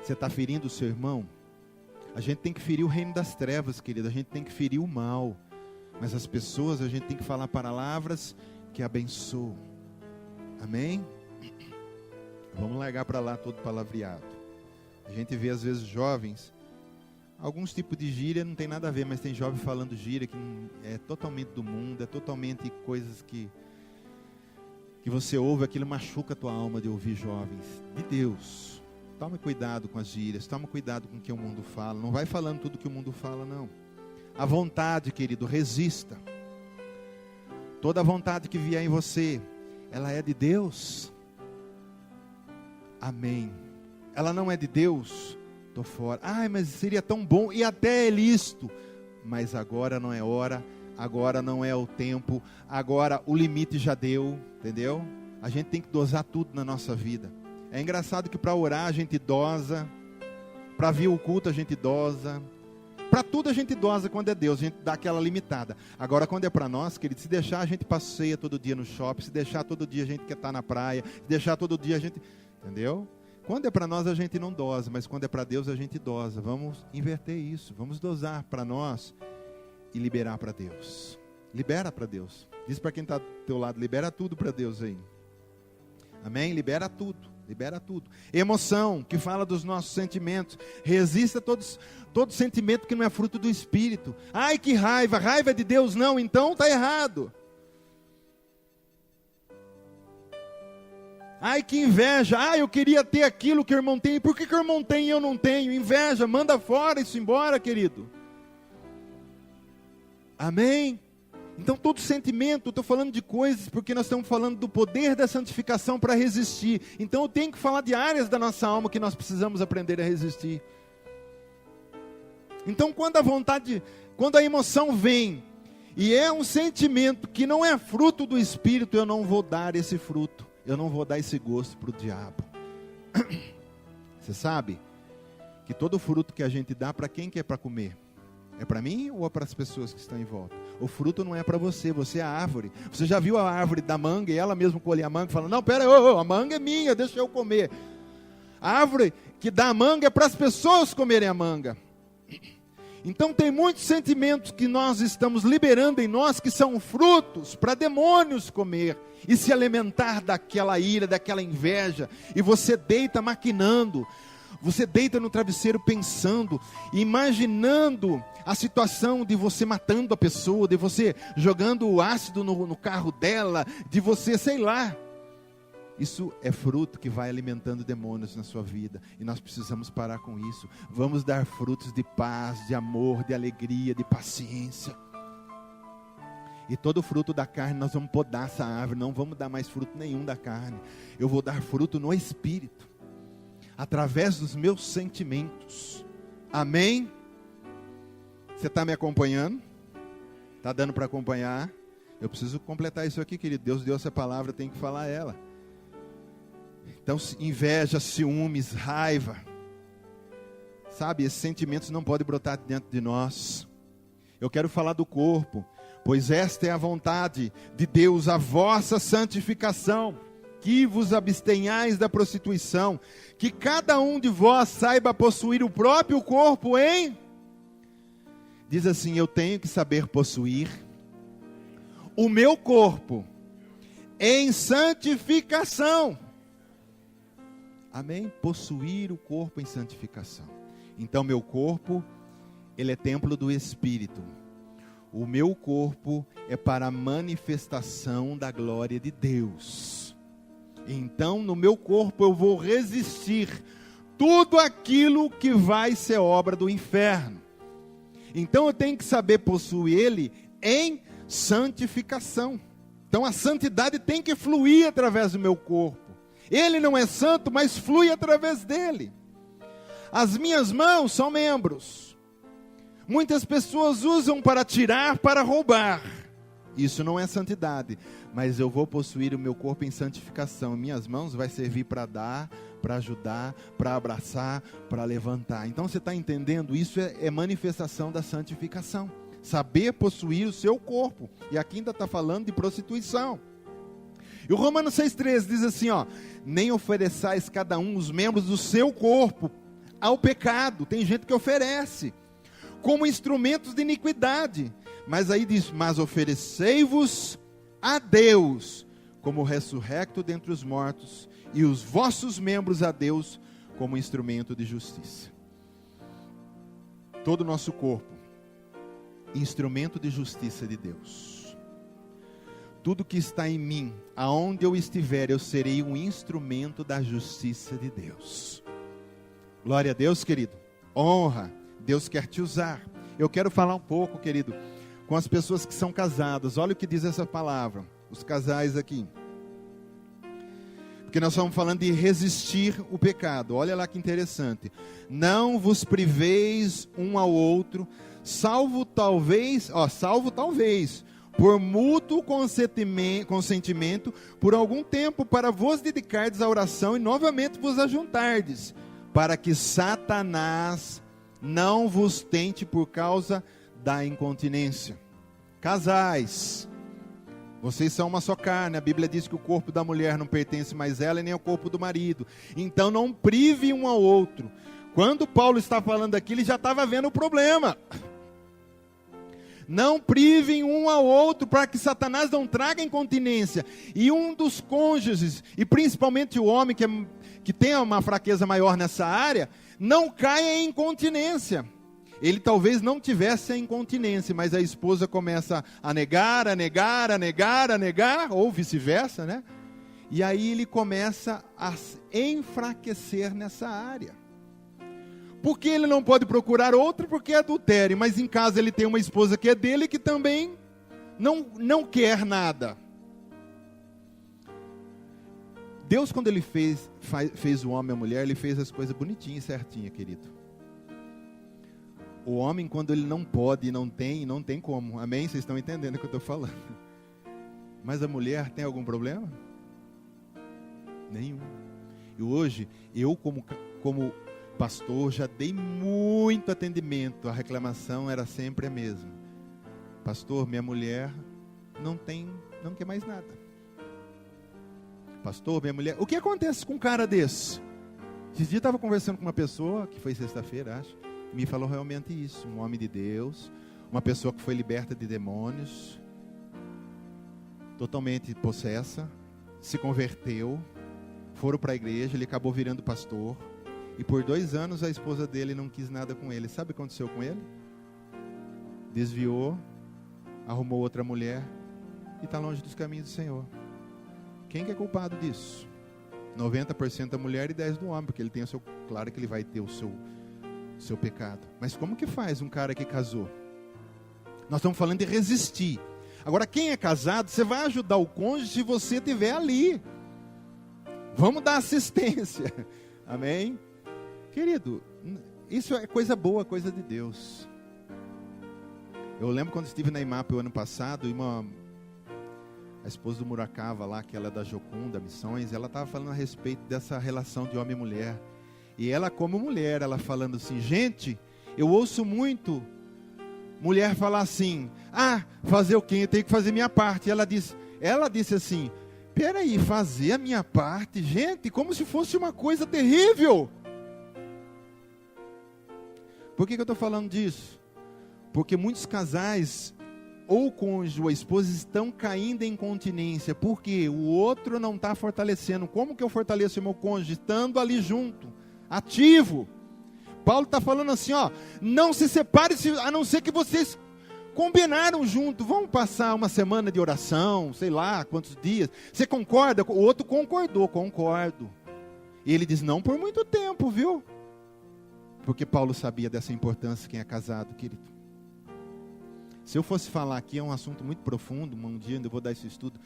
Você está ferindo o seu irmão? A gente tem que ferir o reino das trevas, querido. A gente tem que ferir o mal. Mas as pessoas, a gente tem que falar palavras que abençoam. Amém? Vamos largar para lá todo palavreado. A gente vê às vezes jovens, alguns tipos de gíria não tem nada a ver, mas tem jovem falando gíria que é totalmente do mundo, é totalmente coisas que você ouve, aquilo machuca a tua alma de ouvir jovens de Deus. Tome cuidado com as gírias, tome cuidado com o que o mundo fala, não vai falando tudo que o mundo fala, não. A vontade, querido, resista. Toda vontade que vier em você, ela é de Deus. Amém. Ela não é de Deus, estou fora. Mas seria tão bom, e até é lícito. Mas agora não é hora, agora não é o tempo, agora o limite já deu, entendeu? A gente tem que dosar tudo na nossa vida. É engraçado que para orar a gente dosa, para vir o culto a gente dosa, para tudo a gente dosa quando é Deus, a gente dá aquela limitada. Agora quando é para nós, querido, se deixar a gente passeia todo dia no shopping, se deixar todo dia a gente quer estar na praia, se deixar todo dia a gente, entendeu? Quando é para nós a gente não dosa, mas quando é para Deus a gente dosa. Vamos inverter isso, vamos dosar para nós e liberar para Deus. Libera para Deus. Diz para quem está do teu lado, libera tudo para Deus aí. Amém? Libera tudo. Libera tudo. Emoção, que fala dos nossos sentimentos. Resista a todo sentimento que não é fruto do Espírito. Ai, que raiva. Raiva é de Deus? Não, então está errado. Ai, que inveja. Ai, eu queria ter aquilo que o irmão tem. Por que o irmão tem e eu não tenho? Inveja, manda fora isso embora, querido. Amém? Então todo sentimento, estou falando de coisas porque nós estamos falando do poder da santificação para resistir. Então eu tenho que falar de áreas da nossa alma que nós precisamos aprender a resistir. Então quando a emoção vem, e é um sentimento que não é fruto do Espírito, eu não vou dar esse fruto, eu não vou dar esse gosto para o diabo. Você sabe que todo fruto que a gente dá, para quem que é para comer? É para mim ou é para as pessoas que estão em volta? O fruto não é para você, você é a árvore. Você já viu a árvore da manga e ela mesma colhe a manga e fala, não, pera, a manga é minha, deixa eu comer. A árvore que dá a manga é para as pessoas comerem a manga. Então tem muitos sentimentos que nós estamos liberando em nós que são frutos para demônios comer e se alimentar daquela ira, daquela inveja. E você deita maquinando. Você deita no travesseiro pensando, imaginando a situação de você matando a pessoa, de você jogando o ácido no carro dela, de você, sei lá. Isso é fruto que vai alimentando demônios na sua vida. E nós precisamos parar com isso. Vamos dar frutos de paz, de amor, de alegria, de paciência. E todo fruto da carne nós vamos podar essa árvore. Não vamos dar mais fruto nenhum da carne. Eu vou dar fruto no Espírito. Através dos meus sentimentos. Amém? Você está me acompanhando? Está dando para acompanhar? Eu preciso completar isso aqui, querido. Deus deu essa palavra, eu tenho que falar ela. Então, inveja, ciúmes, raiva. Sabe, esses sentimentos não podem brotar dentro de nós. Eu quero falar do corpo. Pois esta é a vontade de Deus, a vossa santificação. Que vos abstenhais da prostituição, que cada um de vós saiba possuir o próprio corpo em... Diz assim, eu tenho que saber possuir o meu corpo em santificação. Amém? Possuir o corpo em santificação. Então meu corpo, ele é templo do Espírito. O meu corpo é para a manifestação da glória de Deus. Então no meu corpo eu vou resistir tudo aquilo que vai ser obra do inferno. Então eu tenho que saber possuir ele em santificação. Então a santidade tem que fluir através do meu corpo. Ele não é santo, mas flui através dele. As minhas mãos são membros. Muitas pessoas usam para tirar, para roubar. Isso não é santidade, mas eu vou possuir o meu corpo em santificação. Minhas mãos vai servir para dar, para ajudar, para abraçar, para levantar. Então você está entendendo? Isso é manifestação da santificação. Saber possuir o seu corpo. E aqui ainda está falando de prostituição. E o Romanos 6,13 diz assim, ó, nem ofereçais cada um os membros do seu corpo ao pecado. Tem gente que oferece como instrumentos de iniquidade. Mas aí diz, mas oferecei-vos a Deus como ressurrecto dentre os mortos, e os vossos membros a Deus como instrumento de justiça. Todo o nosso corpo, instrumento de justiça de Deus. Tudo que está em mim, aonde eu estiver, eu serei um instrumento da justiça de Deus. Glória a Deus, querido. Honra, Deus quer te usar. Eu quero falar um pouco, querido, com as pessoas que são casadas. Olha o que diz essa palavra, os casais aqui. Porque nós estamos falando de resistir o pecado. Olha lá que interessante. Não vos priveis um ao outro, salvo talvez, por mútuo consentimento, por algum tempo, para vos dedicardes à oração e novamente vos ajuntardes, para que Satanás não vos tente por causa da incontinência. Casais, vocês são uma só carne. A Bíblia diz que o corpo da mulher não pertence mais a ela, nem ao corpo do marido. Então não prive um ao outro. Quando Paulo está falando aqui, ele já estava vendo o problema. Não privem um ao outro para que Satanás não traga incontinência. E um dos cônjuges, e principalmente o homem que tem uma fraqueza maior nessa área, não caia em incontinência. Ele talvez não tivesse a incontinência, mas a esposa começa a negar, ou vice-versa, né? E aí ele começa a enfraquecer nessa área. Porque ele não pode procurar outra porque é adultério, mas em casa ele tem uma esposa que é dele que também não quer nada. Deus, quando ele fez o homem e a mulher, ele fez as coisas bonitinhas e certinhas, querido. O homem, quando ele não pode, não tem como. Amém? Vocês estão entendendo o que eu estou falando. Mas a mulher tem algum problema? Nenhum. E hoje, eu como pastor, já dei muito atendimento. A reclamação era sempre a mesma. Pastor, minha mulher não quer mais nada. Pastor, minha mulher... O que acontece com um cara desse? Esses dias eu estava conversando com uma pessoa, que foi sexta-feira, acho, me falou realmente isso. Um homem de Deus, uma pessoa que foi liberta de demônios, totalmente possessa, se converteu, foram para a igreja, ele acabou virando pastor. E por 2 anos a esposa dele não quis nada com ele. Sabe o que aconteceu com ele? Desviou, arrumou outra mulher e está longe dos caminhos do Senhor. Quem que é culpado disso? 90% da mulher e 10% do homem, porque ele tem claro que ele vai ter o seu pecado. Mas como que faz um cara que casou? Nós estamos falando de resistir. Agora, quem é casado, você vai ajudar o cônjuge se você estiver ali. Vamos dar assistência. Amém? Querido, isso é coisa boa, coisa de Deus. Eu lembro quando estive na IMAP o ano passado, e a esposa do Muracava lá, que ela é da Jocum, Missões, ela estava falando a respeito dessa relação de homem e mulher. E ela, como mulher, ela falando assim, gente, eu ouço muito mulher falar assim, fazer o quê? Eu tenho que fazer minha parte. Ela disse assim, peraí, fazer a minha parte? Gente, como se fosse uma coisa terrível. Por que eu estou falando disso? Porque muitos casais, ou o cônjuge ou a esposa, estão caindo em incontinência. Porque o outro não está fortalecendo. Como que eu fortaleço o meu cônjuge? Estando ali junto, ativo. Paulo está falando assim, não se separe, a não ser que vocês combinaram junto. Vamos passar uma semana de oração, sei lá, quantos dias. Você concorda? O outro concordou, concordo. E ele diz, não por muito tempo, viu? Porque Paulo sabia dessa importância, quem é casado, querido. Se eu fosse falar aqui, é um assunto muito profundo, um dia ainda vou dar esse estudo.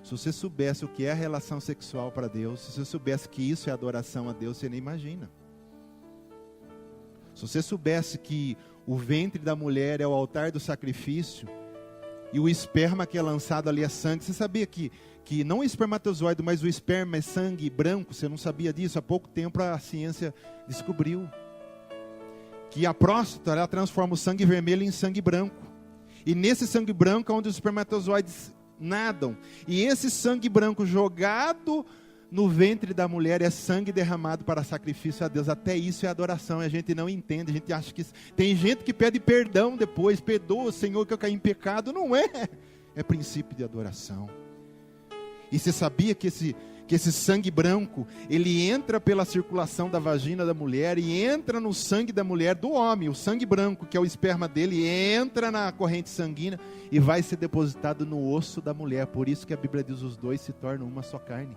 Se você soubesse o que é a relação sexual para Deus, se você soubesse que isso é adoração a Deus, você nem imagina. Se você soubesse que o ventre da mulher é o altar do sacrifício, e o esperma que é lançado ali é sangue, você sabia que não o espermatozoide, mas o esperma é sangue branco? Você não sabia disso? Há pouco tempo a ciência descobriu que a próstata, ela transforma o sangue vermelho em sangue branco. E nesse sangue branco é onde os espermatozoides nadam. E esse sangue branco jogado no ventre da mulher é sangue derramado para sacrifício a Deus. Até isso é adoração. A gente não entende. A gente acha que... Tem gente que pede perdão depois. Perdoa, Senhor, que eu caí em pecado. Não é. É princípio de adoração. E você sabia que esse sangue branco, ele entra pela circulação da vagina da mulher e entra no sangue da mulher, do homem. O sangue branco, que é o esperma dele, entra na corrente sanguínea e vai ser depositado no osso da mulher. Por isso que a Bíblia diz, os dois se tornam uma só carne.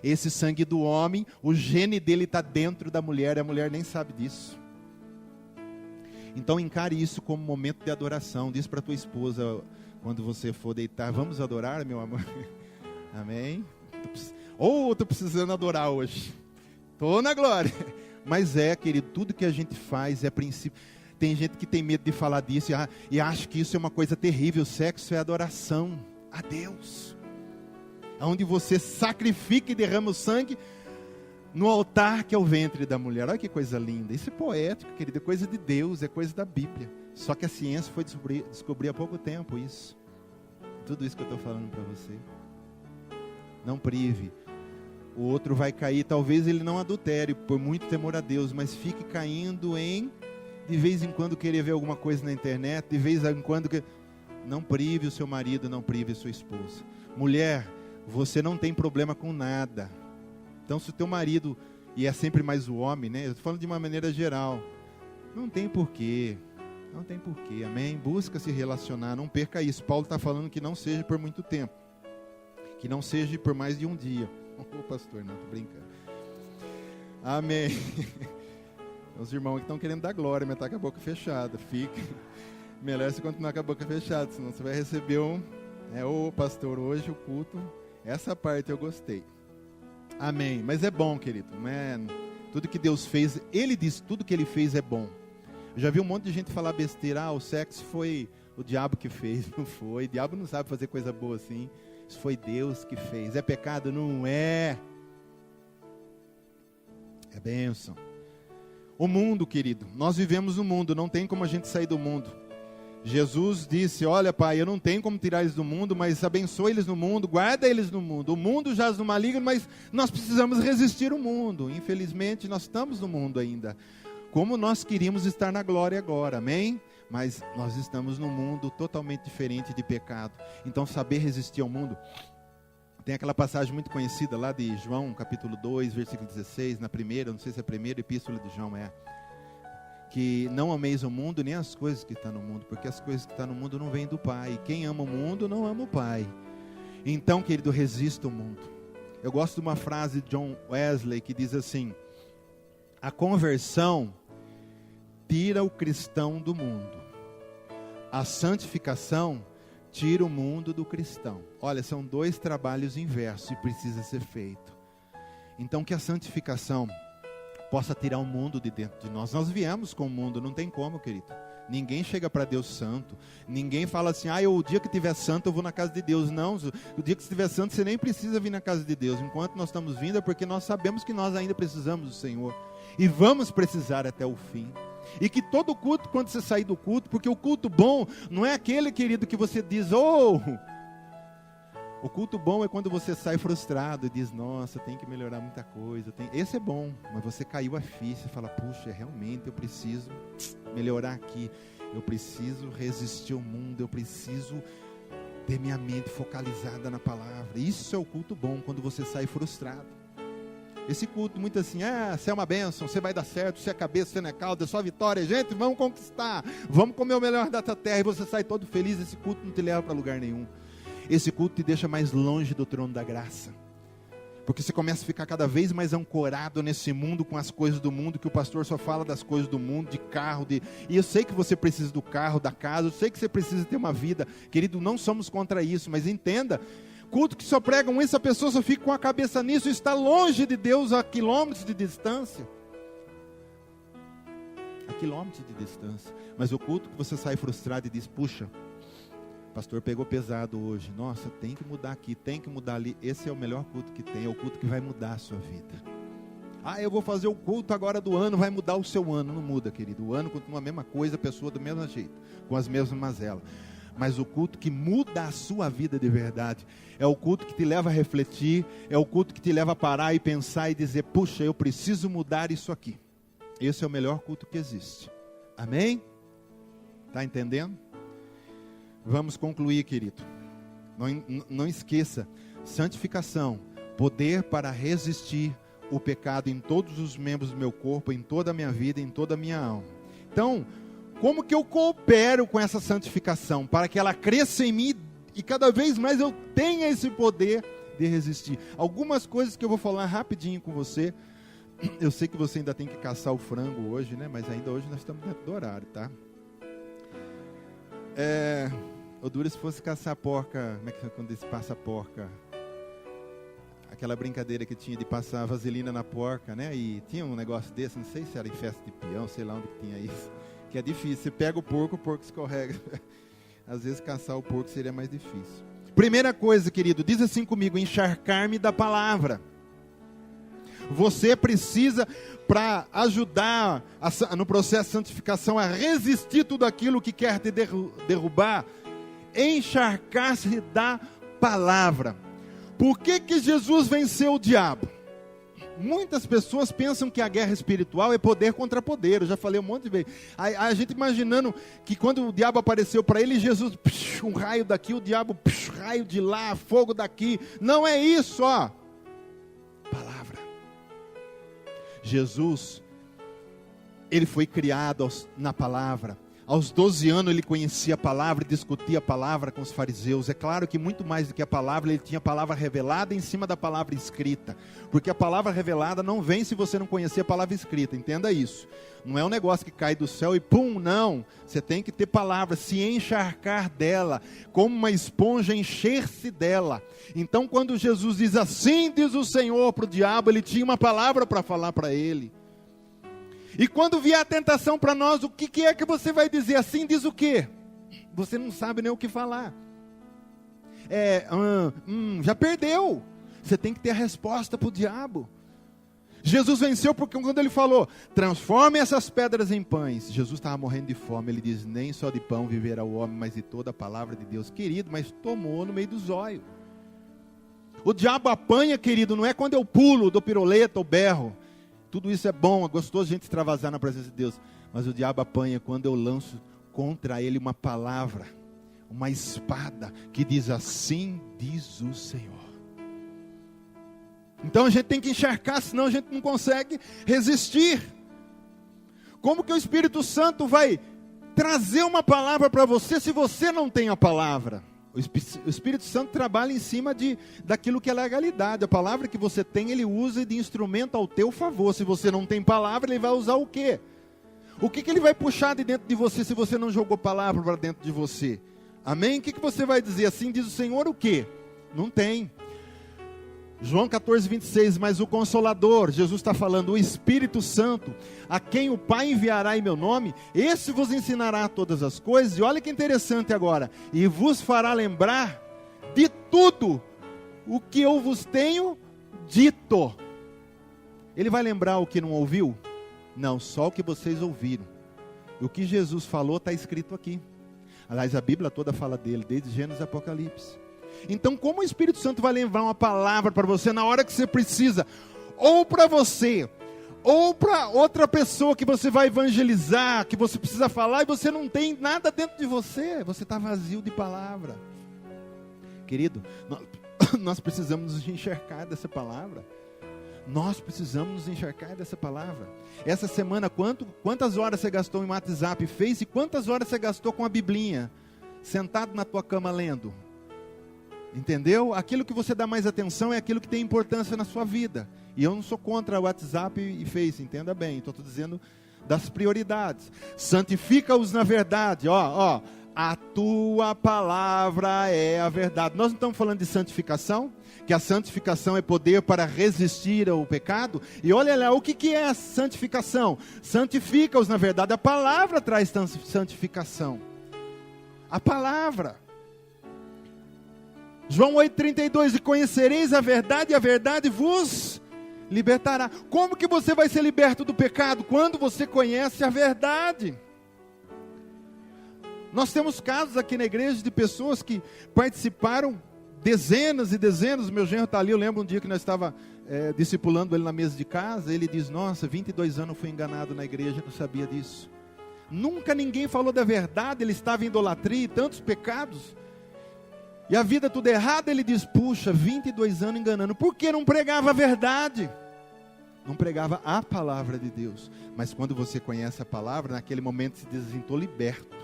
Esse sangue do homem, o gene dele está dentro da mulher, e a mulher nem sabe disso. Então encare isso como momento de adoração. Diz para tua esposa, quando você for deitar, vamos adorar, meu amor? Amém? Estou precisando adorar hoje. Estou na glória. Mas querido, tudo que a gente faz é princípio. Tem gente que tem medo de falar disso e acha que isso é uma coisa terrível. Sexo é adoração a Deus. Onde você sacrifica e derrama o sangue no altar que é o ventre da mulher. Olha que coisa linda. Isso é poético, querido. É coisa de Deus, é coisa da Bíblia. Só que a ciência foi descobrir há pouco tempo isso. Tudo isso que eu estou falando para você. Não prive. O outro vai cair, talvez ele não adultere, por muito temor a Deus, mas fique caindo de vez em quando, querer ver alguma coisa na internet, de vez em quando... não prive o seu marido, não prive a sua esposa. Mulher, você não tem problema com nada. Então, se o teu marido, e é sempre mais o homem, né? Eu estou falando de uma maneira geral. Não tem porquê. Não tem porquê, amém? Busca se relacionar, não perca isso. Paulo está falando que não seja por muito tempo. Que não seja por mais de um dia. Ô pastor, não, estou brincando. Amém. Os irmãos que estão querendo dar glória, mas está com a boca fechada. Fica. Melhor você continuar com a boca fechada, senão você vai receber ô pastor, hoje o culto, essa parte eu gostei. Amém. Mas é bom, querido. Tudo que Deus fez, Ele disse, tudo que Ele fez é bom. Eu já vi um monte de gente falar besteira, o sexo foi o diabo que fez. Não foi, o diabo não sabe fazer coisa boa assim. Isso foi Deus que fez. É pecado? Não é. É bênção. O mundo, querido, nós vivemos no mundo, não tem como a gente sair do mundo. Jesus disse, olha pai, eu não tenho como tirar eles do mundo, mas abençoa eles no mundo, guarda eles no mundo. O mundo jaz no maligno, mas nós precisamos resistir ao mundo. Infelizmente nós estamos no mundo ainda. Como nós queríamos estar na glória agora, amém? Mas nós estamos num mundo totalmente diferente de pecado. Então saber resistir ao mundo. Tem aquela passagem muito conhecida lá de João, capítulo 2, versículo 16, na primeira, não sei se é a primeira epístola de João que não ameis o mundo, nem as coisas que estão no mundo, porque as coisas que estão no mundo não vêm do Pai. Quem ama o mundo, não ama o Pai. Então, querido, resista ao mundo. Eu gosto de uma frase de John Wesley, que diz assim, a conversão tira o cristão do mundo. A santificação tira o mundo do cristão. Olha, são dois trabalhos inversos e precisa ser feito. Então, que a santificação possa tirar o mundo de dentro de nós. Nós viemos com o mundo, não tem como, querido. Ninguém chega para Deus santo. Ninguém fala assim, o dia que tiver santo eu vou na casa de Deus. Não, o dia que estiver santo você nem precisa vir na casa de Deus. Enquanto nós estamos vindo é porque nós sabemos que nós ainda precisamos do Senhor. E vamos precisar até o fim. E que todo culto, quando você sair do culto, porque o culto bom não é aquele, querido, que você diz, o culto bom é quando você sai frustrado e diz, nossa, tem que melhorar muita coisa. Esse é bom, mas você caiu a ficha e fala, puxa, realmente eu preciso melhorar aqui. Eu preciso resistir ao mundo, eu preciso ter minha mente focalizada na palavra. Isso é o culto bom, quando você sai frustrado. Esse culto muito assim, você é uma bênção, você vai dar certo, você é cabeça, você não é cauda, é só vitória. Gente, vamos conquistar, vamos comer o melhor da terra. E você sai todo feliz, esse culto não te leva para lugar nenhum. Esse culto te deixa mais longe do trono da graça. Porque você começa a ficar cada vez mais ancorado nesse mundo, com as coisas do mundo, que o pastor só fala das coisas do mundo, de carro, e eu sei que você precisa do carro, da casa, eu sei que você precisa ter uma vida. Querido, não somos contra isso, mas entenda, culto que só pregam isso, a pessoa só fica com a cabeça nisso, e está longe de Deus a quilômetros de distância. A quilômetros de distância. Mas o culto que você sai frustrado e diz, puxa, o pastor pegou pesado hoje. Nossa, tem que mudar aqui, tem que mudar ali. Esse é o melhor culto que tem. É o culto que vai mudar a sua vida. Eu vou fazer o culto agora do ano, vai mudar o seu ano. Não muda, querido. O ano continua a mesma coisa, a pessoa do mesmo jeito, com as mesmas mazelas. Mas o culto que muda a sua vida de verdade é o culto que te leva a refletir, é o culto que te leva a parar e pensar e dizer, puxa, eu preciso mudar isso aqui. Esse é o melhor culto que existe. Amém? Está entendendo? Vamos concluir, querido. Não esqueça, santificação, poder para resistir o pecado em todos os membros do meu corpo, em toda a minha vida, em toda a minha alma. Então, como que eu coopero com essa santificação, para que ela cresça em mim e cada vez mais eu tenha esse poder de resistir? Algumas coisas que eu vou falar rapidinho com você. Eu sei que você ainda tem que caçar o frango hoje, né? Mas ainda hoje nós estamos dentro do horário, tá? O duro se fosse caçar a porca. Como é que é quando se passa a porca? Aquela brincadeira que tinha de passar vaselina na porca, né? E tinha um negócio desse, não sei se era em festa de peão, sei lá onde que tinha isso. Que é difícil, você pega o porco escorrega. Às vezes caçar o porco seria mais difícil. Primeira coisa, querido, diz assim comigo, encharcar-me da palavra. Você precisa, para ajudar no processo de santificação, a resistir tudo aquilo que quer te derrubar, encharcar-se da palavra. Por que Jesus venceu o diabo? Muitas pessoas pensam que a guerra espiritual é poder contra poder. Eu já falei um monte de vezes. A gente imaginando que quando o diabo apareceu para ele, Jesus, um raio daqui, o diabo, raio de lá, fogo daqui. Não é isso, ó. Palavra. Jesus, ele foi criado na palavra. Aos 12 anos ele conhecia a palavra e discutia a palavra com os fariseus. É claro que muito mais do que a palavra, ele tinha a palavra revelada em cima da palavra escrita. Porque a palavra revelada não vem se você não conhecer a palavra escrita, entenda isso. Não é um negócio que cai do céu e pum, não. Você tem que ter palavra, se encharcar dela, como uma esponja encher-se dela. Então quando Jesus diz assim, diz o Senhor para o diabo, ele tinha uma palavra para falar para ele. E quando vier a tentação para nós, o que é que você vai dizer? Assim diz o quê? Você não sabe nem o que falar. Já perdeu. Você tem que ter a resposta para o diabo. Jesus venceu porque quando ele falou, transforme essas pedras em pães. Jesus estava morrendo de fome. Ele diz, nem só de pão viverá o homem, mas de toda a palavra de Deus. Querido, mas tomou no meio do zóio. O diabo apanha, querido, não é quando eu pulo, dou piroleta ou berro. Tudo isso é bom, é gostoso a gente extravasar na presença de Deus. Mas o diabo apanha quando eu lanço contra ele uma palavra, uma espada, que diz assim, diz o Senhor. Então a gente tem que enxergar, senão a gente não consegue resistir. Como que o Espírito Santo vai trazer uma palavra para você, se você não tem a palavra? O Espírito Santo trabalha em cima daquilo que é legalidade. A palavra que você tem, ele usa de instrumento ao teu favor. Se você não tem palavra, ele vai usar o quê? O que ele vai puxar de dentro de você, se você não jogou palavra para dentro de você? Amém? O que você vai dizer? Assim diz o Senhor o quê? Não tem. João 14, 26, mas o Consolador, Jesus está falando, o Espírito Santo, a quem o Pai enviará em meu nome, esse vos ensinará todas as coisas, e olha que interessante agora, e vos fará lembrar de tudo o que eu vos tenho dito. Ele vai lembrar o que não ouviu? Não, só o que vocês ouviram. O que Jesus falou está escrito aqui. Aliás, a Bíblia toda fala dele, desde Gênesis e Apocalipse. Então, como o Espírito Santo vai lembrar uma palavra para você na hora que você precisa, ou para você, ou para outra pessoa que você vai evangelizar, que você precisa falar, e você não tem nada dentro de você está vazio de palavra. Querido, nós precisamos nos enxergar dessa palavra. Nós precisamos nos enxergar dessa palavra. Essa semana, quantas horas você gastou em WhatsApp, Face, e quantas horas você gastou com a Biblinha, sentado na tua cama lendo? Entendeu? Aquilo que você dá mais atenção é aquilo que tem importância na sua vida. E eu não sou contra o WhatsApp e Face, entenda bem. Estou dizendo das prioridades. Santifica-os na verdade. A tua palavra é a verdade. Nós não estamos falando de santificação? Que a santificação é poder para resistir ao pecado? E olha lá, o que é a santificação? Santifica-os na verdade. A palavra traz santificação. A palavra. João 8,32, e conhecereis a verdade, e a verdade vos libertará. Como que você vai ser liberto do pecado? Quando você conhece a verdade. Nós temos casos aqui na igreja de pessoas que participaram dezenas e dezenas. Meu genro está ali, eu lembro um dia que nós estávamos discipulando ele na mesa de casa. Ele diz, nossa, 22 anos eu fui enganado na igreja, não sabia disso. Nunca ninguém falou da verdade, ele estava em idolatria e tantos pecados. E a vida tudo errada, ele diz, puxa, 22 anos enganando. Por que não pregava a verdade? Não pregava a palavra de Deus. Mas quando você conhece a palavra, naquele momento se diz assim, estou liberto.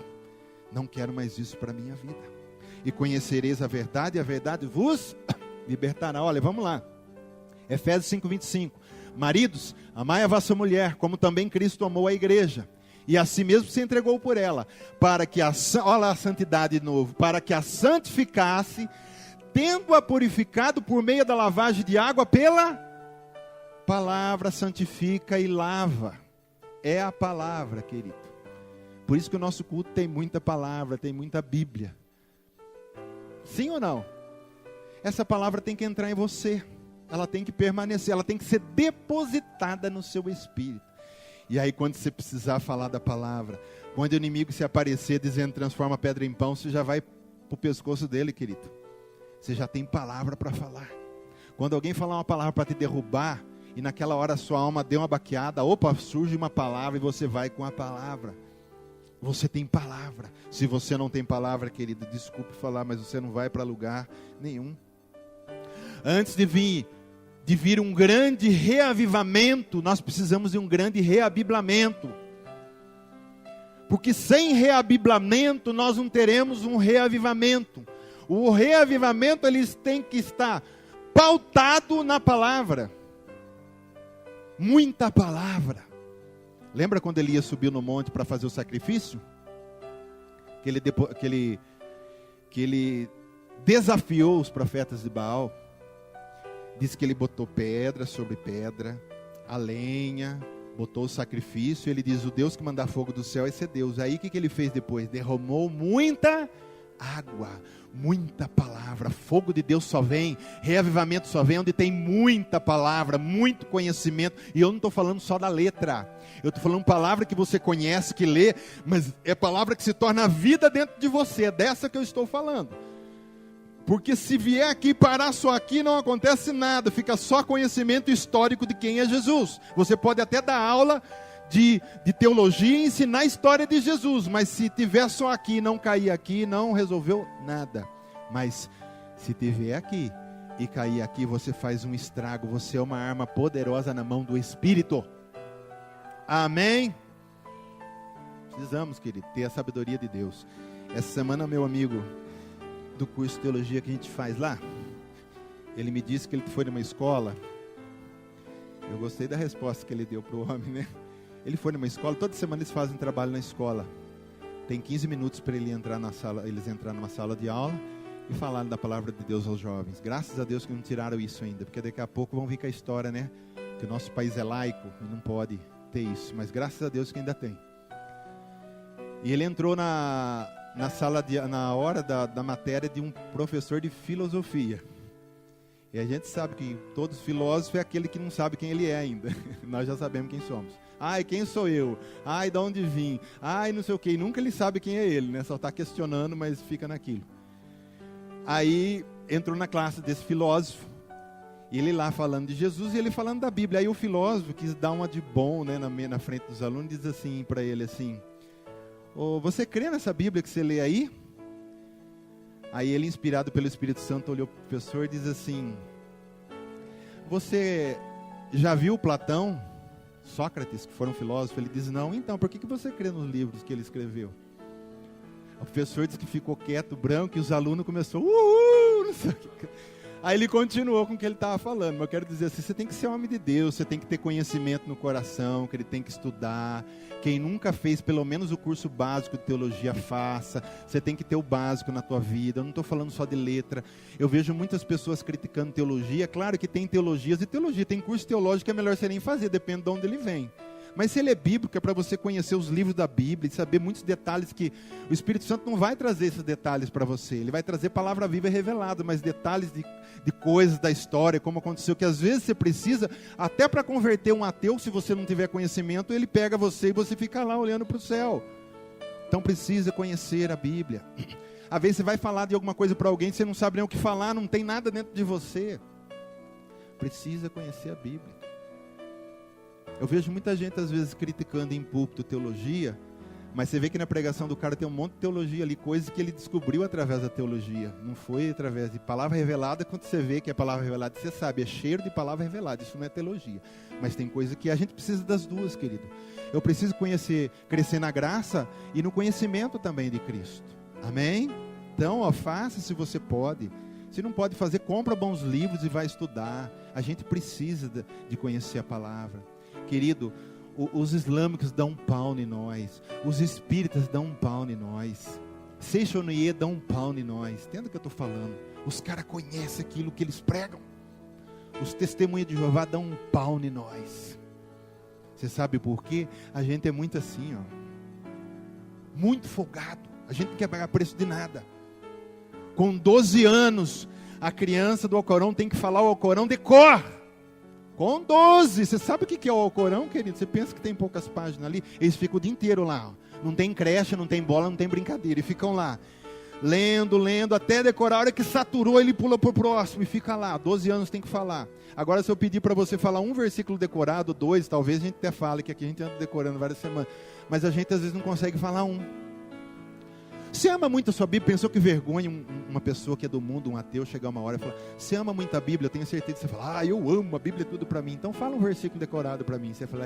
Não quero mais isso para a minha vida. E conhecereis a verdade, e a verdade vos libertará. Olha, vamos lá. Efésios 5:25. Maridos, amai a vossa mulher, como também Cristo amou a igreja. E a si mesmo se entregou por ela, para que olha lá a santidade de novo, para que a santificasse, tendo-a purificado por meio da lavagem de água pela palavra. Santifica e lava. É a palavra, querido. Por isso que o nosso culto tem muita palavra, tem muita Bíblia. Sim ou não? Essa palavra tem que entrar em você. Ela tem que permanecer, ela tem que ser depositada no seu espírito. E aí quando você precisar falar da palavra, quando o inimigo se aparecer dizendo transforma a pedra em pão, você já vai para o pescoço dele, querido. Você já tem palavra para falar. Quando alguém falar uma palavra para te derrubar, e naquela hora a sua alma deu uma baqueada, opa, surge uma palavra e você vai com a palavra. Você tem palavra. Se você não tem palavra, querido, desculpe falar, mas você não vai para lugar nenhum. Antes de vir um grande reavivamento, nós precisamos de um grande reabiblamento. Porque sem reabiblamento, nós não teremos um reavivamento. O reavivamento, eles têm que estar pautado na palavra. Muita palavra. Lembra quando Elias subiu no monte para fazer o sacrifício? Que ele desafiou os profetas de Baal. Diz que ele botou pedra sobre pedra, a lenha, botou o sacrifício. Ele diz, o Deus que mandar fogo do céu, esse é Deus. Aí o que ele fez depois? Derramou muita água, muita palavra. Fogo de Deus só vem, reavivamento só vem onde tem muita palavra, muito conhecimento. E eu não estou falando só da letra, eu estou falando palavra que você conhece, que lê, mas é palavra que se torna vida dentro de você. É dessa que eu estou falando. Porque se vier aqui, parar só aqui, não acontece nada, fica só conhecimento histórico de quem é Jesus. Você pode até dar aula de teologia e ensinar a história de Jesus, mas se tiver só aqui e não cair aqui, não resolveu nada. Mas se tiver aqui e cair aqui, você faz um estrago, você é uma arma poderosa na mão do Espírito. Amém? Precisamos, querido, ter a sabedoria de Deus. Essa semana, meu amigo do curso de teologia que a gente faz lá, ele me disse que ele foi numa escola. Eu gostei da resposta que ele deu para o homem, né? Ele foi numa escola, toda semana eles fazem trabalho na escola. Tem 15 minutos para eles entrar numa sala de aula e falar da palavra de Deus aos jovens. Graças a Deus que não tiraram isso ainda, porque daqui a pouco vão vir com a história, né? Que o nosso país é laico e não pode ter isso, mas graças a Deus que ainda tem. E ele entrou na hora da matéria de um professor de filosofia. E a gente sabe que todo filósofo é aquele que não sabe quem ele é ainda. Nós já sabemos quem somos. Ai, quem sou eu? Ai, de onde vim? Ai, não sei o que. Nunca ele sabe quem é ele, né? Só está questionando, mas fica naquilo. Aí entrou na classe desse filósofo. E ele lá falando de Jesus e ele falando da Bíblia. Aí o filósofo quis dar uma de bom, né, na frente dos alunos, diz assim para ele assim: você crê nessa Bíblia que você lê aí? Aí ele, inspirado pelo Espírito Santo, olhou para o professor e diz assim: você já viu Platão, Sócrates, que foram filósofos? Ele diz: não. Então, por que você crê nos livros que ele escreveu? O professor disse que ficou quieto, branco, e os alunos começaram, não sei o que. Aí ele continuou com o que ele estava falando, mas eu quero dizer assim, você tem que ser homem de Deus, você tem que ter conhecimento no coração, que ele tem que estudar. Quem nunca fez pelo menos o curso básico de teologia, faça. Você tem que ter o básico na tua vida. Eu não estou falando só de letra. Eu vejo muitas pessoas criticando teologia. Claro que tem teologias e teologia, tem curso teológico que é melhor você nem fazer, depende de onde ele vem. Mas se ele é bíblico, é para você conhecer os livros da Bíblia e saber muitos detalhes que o Espírito Santo não vai trazer esses detalhes para você. Ele vai trazer palavra viva e revelada, mas detalhes de coisas da história, como aconteceu, que às vezes você precisa, até para converter um ateu, se você não tiver conhecimento, ele pega você e você fica lá olhando para o céu. Então precisa conhecer a Bíblia. Às vezes você vai falar de alguma coisa para alguém, você não sabe nem o que falar, não tem nada dentro de você. Precisa conhecer a Bíblia. Eu vejo muita gente às vezes criticando em púlpito teologia, mas você vê que na pregação do cara tem um monte de teologia ali, coisas que ele descobriu através da teologia. Não foi através de palavra revelada. Quando você vê que é palavra revelada, você sabe, é cheiro de palavra revelada. Isso não é teologia. Mas tem coisa que a gente precisa das duas, querido. Eu preciso conhecer, crescer na graça e no conhecimento também de Cristo. Amém? Então, faça se você pode. Se não pode fazer, compra bons livros e vai estudar. A gente precisa de conhecer a palavra. Querido, os islâmicos dão um pau em nós, os espíritas dão um pau em nós, Seixonoye dão um pau em nós. Entenda o que eu estou falando? Os caras conhecem aquilo que eles pregam. Os testemunhas de Jeová dão um pau em nós. Você sabe por quê? A gente é muito assim, muito folgado. A gente não quer pagar preço de nada. Com 12 anos, a criança do Alcorão tem que falar o Alcorão de cor. Com 12, você sabe o que é o Alcorão, querido? Você pensa que tem poucas páginas ali? Eles ficam o dia inteiro lá. Não tem creche, não tem bola, não tem brincadeira. E ficam lá. lendo, até decorar. A hora que saturou, ele pula para o próximo e fica lá. 12 anos tem que falar. Agora, se eu pedir para você falar um versículo decorado, 2, talvez a gente até fale, que aqui a gente anda decorando várias semanas. Mas a gente às vezes não consegue falar um. Você ama muito a sua Bíblia? Pensou que vergonha uma pessoa que é do mundo, um ateu, chegar uma hora e falar: você ama muito a Bíblia? Eu tenho certeza que você fala: eu amo, a Bíblia é tudo para mim. Então fala um versículo decorado para mim. Você fala: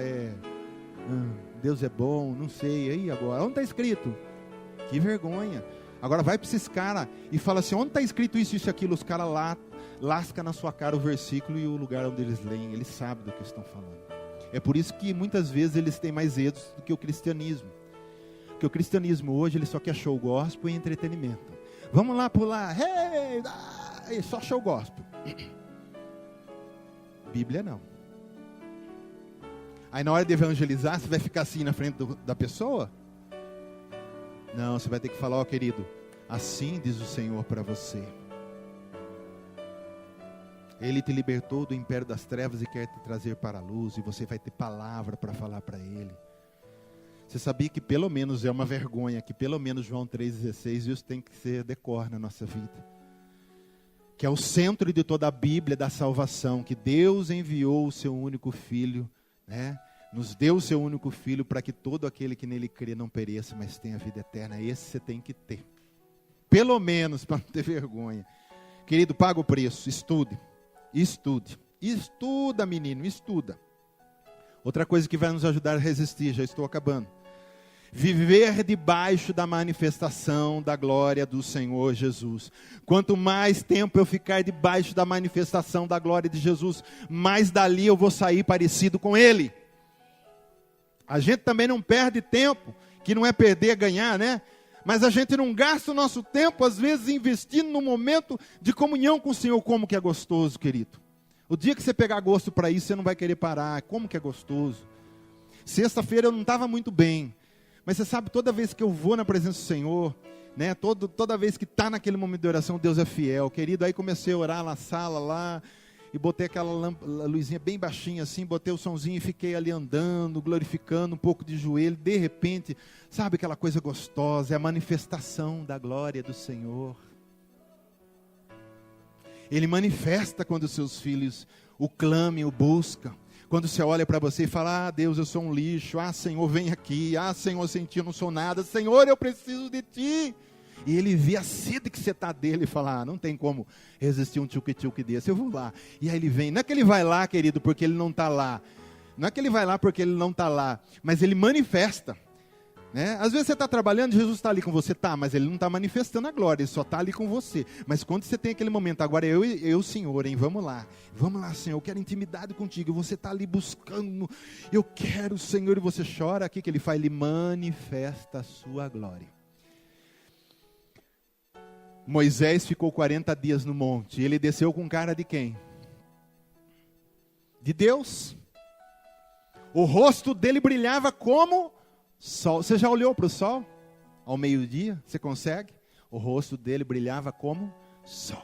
Deus é bom, não sei, aí agora, onde está escrito? Que vergonha. Agora vai para esses caras e fala assim: onde está escrito isso, isso e aquilo? Os caras lá lascam na sua cara o versículo e o lugar onde eles leem, eles sabem do que estão falando. É por isso que muitas vezes eles têm mais êxitos do que o cristianismo. Porque o cristianismo hoje, ele só quer show gospel e entretenimento. Vamos lá pular, só show gospel. Bíblia não. Aí na hora de evangelizar, você vai ficar assim na frente da pessoa? Não, você vai ter que falar: ó, querido, assim diz o Senhor para você. Ele te libertou do império das trevas e quer te trazer para a luz, e você vai ter palavra para falar para ele. Você sabia que pelo menos é uma vergonha, que pelo menos João 3,16, isso tem que ser decor na nossa vida. Que é o centro de toda a Bíblia da salvação, que Deus enviou o seu único Filho, né? Nos deu o seu único Filho para que todo aquele que nele crê não pereça, mas tenha vida eterna. Esse você tem que ter. Pelo menos, para não ter vergonha. Querido, paga o preço, estude. Estuda, menino, estuda. Outra coisa que vai nos ajudar a resistir, já estou acabando. Viver debaixo da manifestação da glória do Senhor Jesus. Quanto mais tempo eu ficar debaixo da manifestação da glória de Jesus, mais dali eu vou sair parecido com Ele. A gente também não perde tempo, que não é perder, é ganhar, né? Mas a gente não gasta o nosso tempo, às vezes, investindo no momento de comunhão com o Senhor. Como que é gostoso, querido. O dia que você pegar gosto para isso, você não vai querer parar. Como que é gostoso. Sexta-feira eu não estava muito bem. Mas você sabe, toda vez que eu vou na presença do Senhor, né, toda vez que está naquele momento de oração, Deus é fiel, querido. Aí comecei a orar na sala lá, e botei aquela luzinha bem baixinha assim, botei o somzinho e fiquei ali andando, glorificando, um pouco de joelho. De repente, sabe aquela coisa gostosa, é a manifestação da glória do Senhor. Ele manifesta quando os seus filhos o clamem, o buscam. Quando você olha para você e fala: Deus, eu sou um lixo. Senhor, vem aqui. Senhor, sem ti eu não sou nada. Senhor, eu preciso de ti. E ele vê a sede que você está dele e fala: não tem como resistir um tchuque-tchuque desse, eu vou lá. E aí ele vem. Não é que ele vai lá, querido, porque ele não está lá. Não é que ele vai lá porque ele não está lá. Mas ele manifesta. Né? Às vezes você está trabalhando, Jesus está ali com você, mas ele não está manifestando a glória, ele só está ali com você. Mas quando você tem aquele momento: agora eu Senhor, hein? Vamos lá, Senhor, eu quero intimidade contigo. E você está ali buscando: eu quero, Senhor, e você chora. O que ele faz? Ele manifesta a sua glória. Moisés ficou 40 dias no monte, e ele desceu com cara de quem? De Deus. O rosto dele brilhava como sol. Você já olhou para o sol? Ao meio-dia, você consegue? O rosto dele brilhava como sol.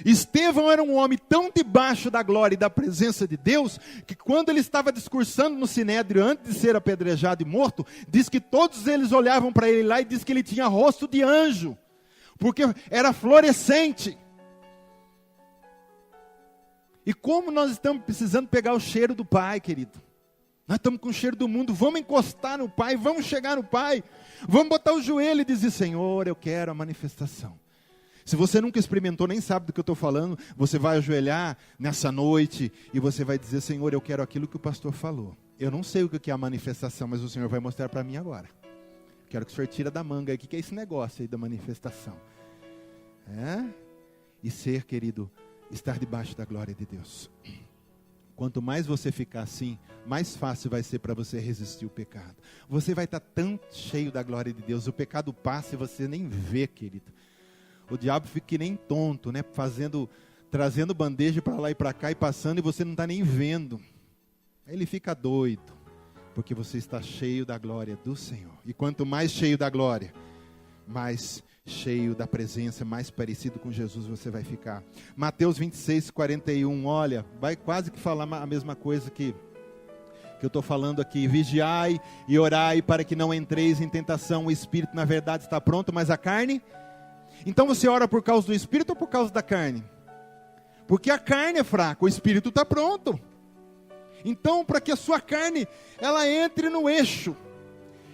Estevão era um homem tão debaixo da glória e da presença de Deus, que quando ele estava discursando no Sinédrio, antes de ser apedrejado e morto, diz que todos eles olhavam para ele lá e diz que ele tinha rosto de anjo, porque era fluorescente. E como nós estamos precisando pegar o cheiro do Pai, querido. Nós estamos com o cheiro do mundo. Vamos encostar no Pai, vamos chegar no Pai. Vamos botar o joelho e dizer: Senhor, eu quero a manifestação. Se você nunca experimentou, nem sabe do que eu estou falando, você vai ajoelhar nessa noite e você vai dizer: Senhor, eu quero aquilo que o pastor falou. Eu não sei o que é a manifestação, mas o Senhor vai mostrar para mim agora. Quero que o Senhor tire da manga aí, o que é esse negócio aí da manifestação. E ser, querido, estar debaixo da glória de Deus. Quanto mais você ficar assim, mais fácil vai ser para você resistir o pecado. Você vai estar tão cheio da glória de Deus, o pecado passa e você nem vê, querido. O diabo fica que nem tonto, né? Trazendo bandeja para lá e para cá e passando, e você não está nem vendo. Aí ele fica doido, porque você está cheio da glória do Senhor. E quanto mais cheio da glória, mais cheio da presença, mais parecido com Jesus você vai ficar. Mateus 26, 41, olha, vai quase que falar a mesma coisa que que eu estou falando aqui. Vigiai e orai para que não entreis em tentação. O espírito na verdade está pronto, mas a carne... Então você ora por causa do espírito ou por causa da carne? Porque a carne é fraca, o espírito está pronto. Então, para que a sua carne, ela entre no eixo.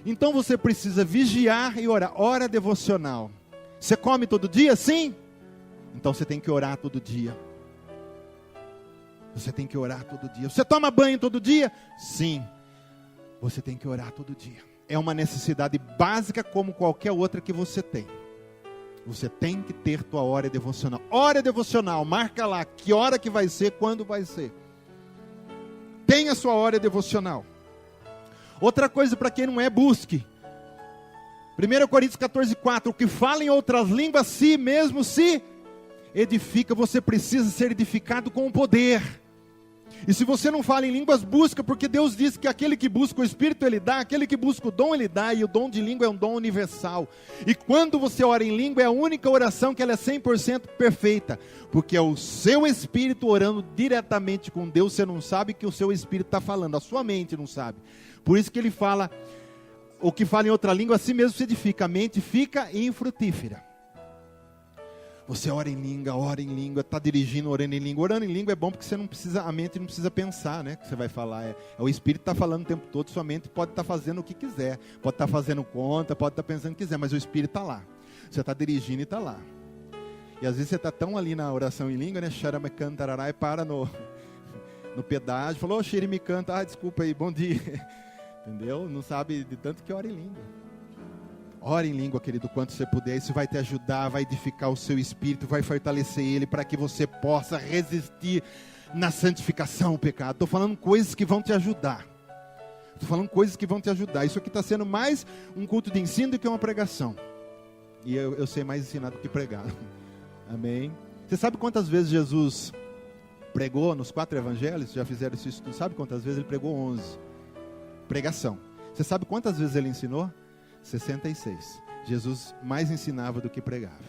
Então você precisa vigiar e orar. Hora devocional. Você come todo dia? Sim? Então você tem que orar todo dia. Você tem que orar todo dia. Você toma banho todo dia? Sim. Você tem que orar todo dia. É uma necessidade básica como qualquer outra que você tem. Você tem que ter tua hora devocional. Hora devocional, marca lá que hora que vai ser, quando vai ser. Tenha a sua hora devocional. Outra coisa para quem não é, busque. 1 Coríntios 14:4, o que fala em outras línguas, si mesmo se edifica. Você precisa ser edificado com o poder. E se você não fala em línguas, busca, porque Deus diz que aquele que busca o Espírito Ele dá, aquele que busca o dom Ele dá, e o dom de língua é um dom universal. E quando você ora em língua, é a única oração que ela é 100% perfeita, porque é o seu Espírito orando diretamente com Deus. Você não sabe que o seu Espírito está falando, a sua mente não sabe. Por isso que ele fala, o que fala em outra língua, assim mesmo se edifica, a mente fica infrutífera. Você ora em língua, está dirigindo, orando em língua. Orando em língua é bom porque você não precisa, a mente não precisa pensar, né? Que você vai falar. É o Espírito está falando o tempo todo, sua mente pode estar fazendo o que quiser. Pode estar fazendo conta, pode estar pensando o que quiser, mas o Espírito está lá. Você está dirigindo e está lá. E às vezes você está tão ali na oração em língua, né? Xarama cantarará, e para no pedágio. Falou, ô Xiri me canta, desculpa aí, bom dia. Entendeu? Não sabe de tanto que ora em língua. Ore em língua, querido, quanto você puder. Isso vai te ajudar, vai edificar o seu espírito, vai fortalecer ele para que você possa resistir na santificação ao pecado. Estou falando coisas que vão te ajudar. Isso aqui está sendo mais um culto de ensino do que uma pregação. E eu sei mais ensinar do que pregar. Amém? Você sabe quantas vezes Jesus pregou nos 4 evangelhos? Já fizeram isso? Não sabe quantas vezes? Ele pregou 11. Pregação. Você sabe quantas vezes ele ensinou? 66. Jesus mais ensinava do que pregava.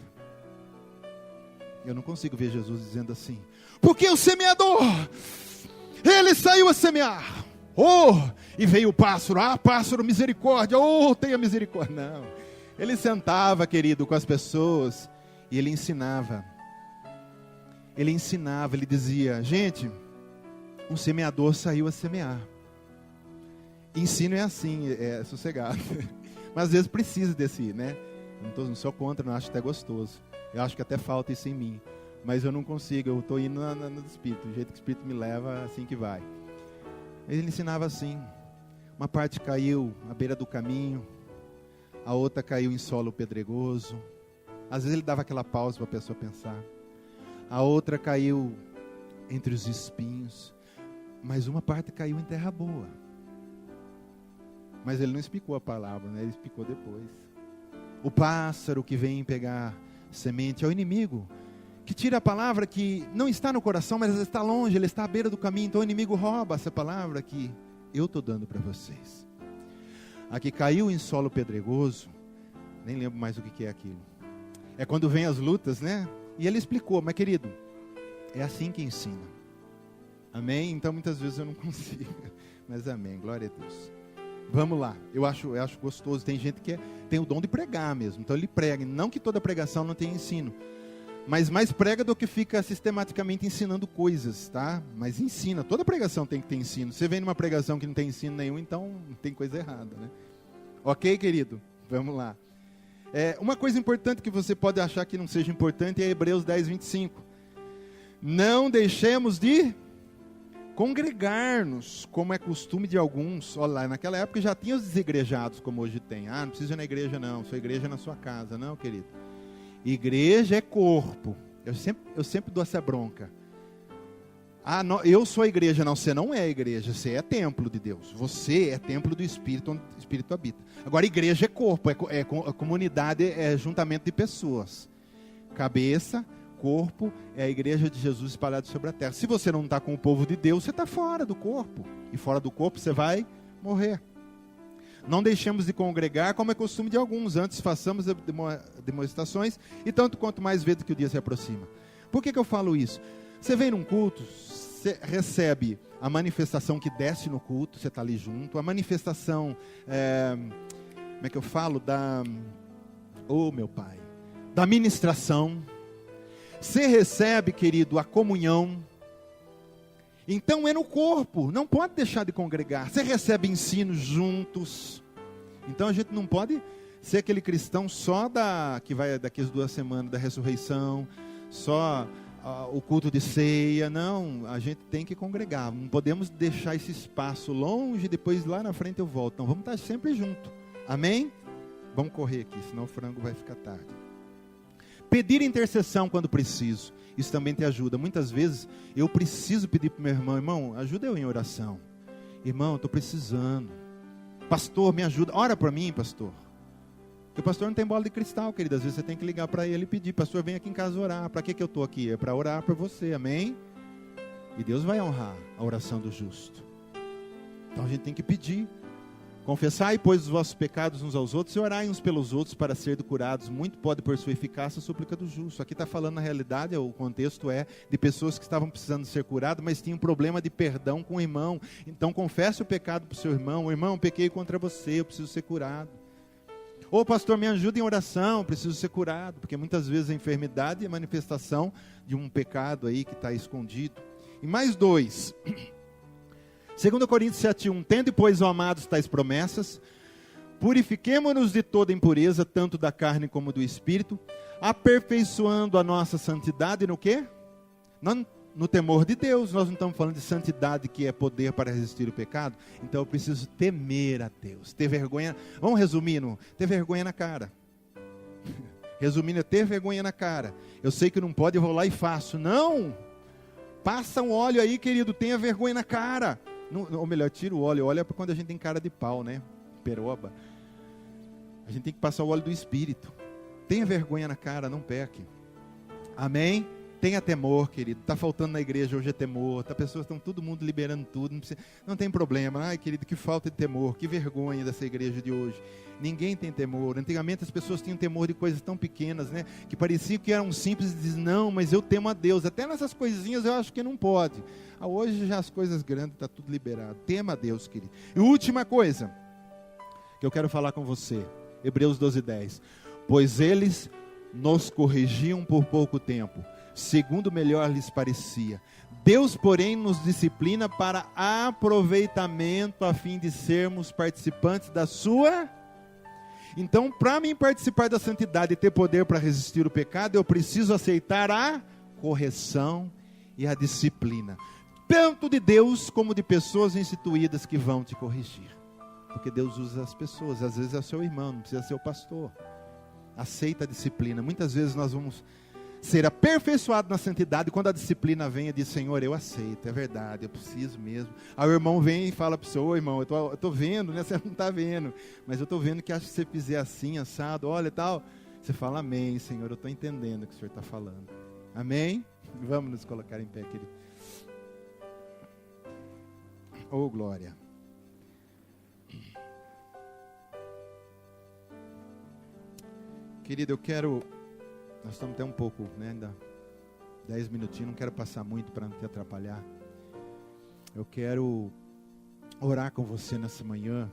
Eu não consigo ver Jesus dizendo assim, porque o semeador, ele saiu a semear, e veio o pássaro, pássaro, misericórdia, tenha misericórdia. Não, ele sentava, querido, com as pessoas, e ele ensinava, ele dizia, gente, um semeador saiu a semear. Ensino é assim, é sossegado. Mas às vezes precisa desse, né? Não sou contra, não acho até gostoso. Eu acho que até falta isso em mim. Mas eu não consigo, eu estou indo no Espírito. Do jeito que o Espírito me leva, assim que vai. Ele ensinava assim. Uma parte caiu à beira do caminho. A outra caiu em solo pedregoso. Às vezes ele dava aquela pausa para a pessoa pensar. A outra caiu entre os espinhos. Mas uma parte caiu em terra boa. Mas ele não explicou a palavra, né? Ele explicou depois. O pássaro que vem pegar semente é o inimigo, que tira a palavra que não está no coração, mas está longe, ele está à beira do caminho. Então o inimigo rouba essa palavra que eu estou dando para vocês. A que caiu em solo pedregoso, nem lembro mais o que é aquilo. É quando vem as lutas, né? E ele explicou, mas querido, é assim que ensina. Amém? Então muitas vezes eu não consigo, mas amém, glória a Deus. Vamos lá, eu acho gostoso. Tem gente que tem o dom de pregar mesmo. Então ele prega, não que toda pregação não tenha ensino, mas mais prega do que fica sistematicamente ensinando coisas, tá? Mas ensina, toda pregação tem que ter ensino. Você vem numa pregação que não tem ensino nenhum, então tem coisa errada, né? Ok, querido? Vamos lá. Uma coisa importante que você pode achar que não seja importante é Hebreus 10, 25. Não deixemos de congregar-nos, como é costume de alguns. Olha lá, naquela época já tinha os desigrejados, como hoje tem. Não precisa ir na igreja não, sua igreja é na sua casa. Não, querido. Igreja é corpo. Eu sempre dou essa bronca. Eu sou a igreja. Não, você não é a igreja, você é templo de Deus. Você é templo do Espírito, onde o Espírito habita. Agora, igreja é corpo, a comunidade é juntamento de pessoas. Cabeça, corpo, é a igreja de Jesus espalhada sobre a terra. Se você não está com o povo de Deus, você está fora do corpo. E fora do corpo você vai morrer. Não deixemos de congregar, como é costume de alguns. Antes façamos demonstrações, e tanto quanto mais vezes que o dia se aproxima. Por que eu falo isso? Você vem num culto, você recebe a manifestação que desce no culto, você está ali junto, a manifestação, como é que eu falo, meu Pai, da ministração, você recebe, querido, a comunhão. Então é no corpo, não pode deixar de congregar. Você recebe ensinos juntos. Então a gente não pode ser aquele cristão só que vai daqui as 2 semanas da ressurreição, só o culto de ceia. Não, a gente tem que congregar. Não podemos deixar esse espaço longe, depois lá na frente eu volto. Então vamos estar sempre juntos. Amém? Vamos correr aqui, senão o frango vai ficar tarde. Pedir intercessão quando preciso. Isso também te ajuda. Muitas vezes eu preciso pedir para o meu irmão: irmão, ajuda eu em oração. Irmão, estou precisando. Pastor, me ajuda. Ora para mim, pastor. Porque o pastor não tem bola de cristal, querido. Às vezes você tem que ligar para ele e pedir: pastor, vem aqui em casa orar. Para que eu estou aqui? É para orar por você, amém? E Deus vai honrar a oração do justo. Então a gente tem que pedir. Confessai, pois, os vossos pecados uns aos outros e orai uns pelos outros para serem curados. Muito pode por sua eficácia a súplica do justo. Aqui está falando na realidade, o contexto é de pessoas que estavam precisando ser curadas, mas tinham problema de perdão com o irmão. Então confesse o pecado para o seu irmão: irmão, pequei contra você, eu preciso ser curado. Ô pastor, me ajuda em oração, eu preciso ser curado. Porque muitas vezes a enfermidade é manifestação de um pecado aí que está escondido. E mais 2. 2 Coríntios 7:1, tende, pois, ó amados, tais promessas, purifiquemo-nos de toda impureza, tanto da carne como do espírito, aperfeiçoando a nossa santidade no quê? No temor de Deus. Nós não estamos falando de santidade, que é poder para resistir o pecado. Então eu preciso temer a Deus, ter vergonha. Vamos resumindo: ter vergonha na cara. Resumindo, é ter vergonha na cara. Eu sei que não pode, eu vou lá e faço. Não! Passa um óleo aí, querido, tenha vergonha na cara. Ou melhor, tira o óleo. O óleo é para quando a gente tem cara de pau, né? Peroba. A gente tem que passar o óleo do Espírito. Tenha vergonha na cara, não peque. Amém? Tenha temor, querido. Está faltando na igreja hoje é temor. Pessoas estão todo mundo liberando tudo. Não tem problema. Ai, querido, que falta de temor. Que vergonha dessa igreja de hoje. Ninguém tem temor. Antigamente as pessoas tinham temor de coisas tão pequenas, né? Que parecia que eram simples e diziam: não, mas eu temo a Deus. Até nessas coisinhas eu acho que não pode. Hoje já as coisas grandes está tudo liberado. Tema a Deus, querido. E última coisa que eu quero falar com você. Hebreus 12:10. Pois eles nos corrigiam por pouco tempo, segundo melhor lhes parecia. Deus, porém, nos disciplina para aproveitamento, a fim de sermos participantes da sua. Então, para mim participar da santidade e ter poder para resistir o pecado, eu preciso aceitar a correção e a disciplina, tanto de Deus como de pessoas instituídas que vão te corrigir. Porque Deus usa as pessoas. Às vezes é o seu irmão, não precisa ser o pastor. Aceita a disciplina. Muitas vezes nós vamos ser aperfeiçoados na santidade, e quando a disciplina vem, diz: Senhor, eu aceito, é verdade, eu preciso mesmo. Aí o irmão vem e fala para o senhor: irmão, eu estou vendo, né? Você não está vendo, mas eu estou vendo que acho que se você fizer assim, assado, olha e tal. Você fala: amém, Senhor, eu estou entendendo o que o senhor está falando. Amém? Vamos nos colocar em pé, querido. Oh, glória. Querido, nós estamos até um pouco, né, ainda 10 minutinhos, não quero passar muito para não te atrapalhar. Eu quero orar com você nessa manhã.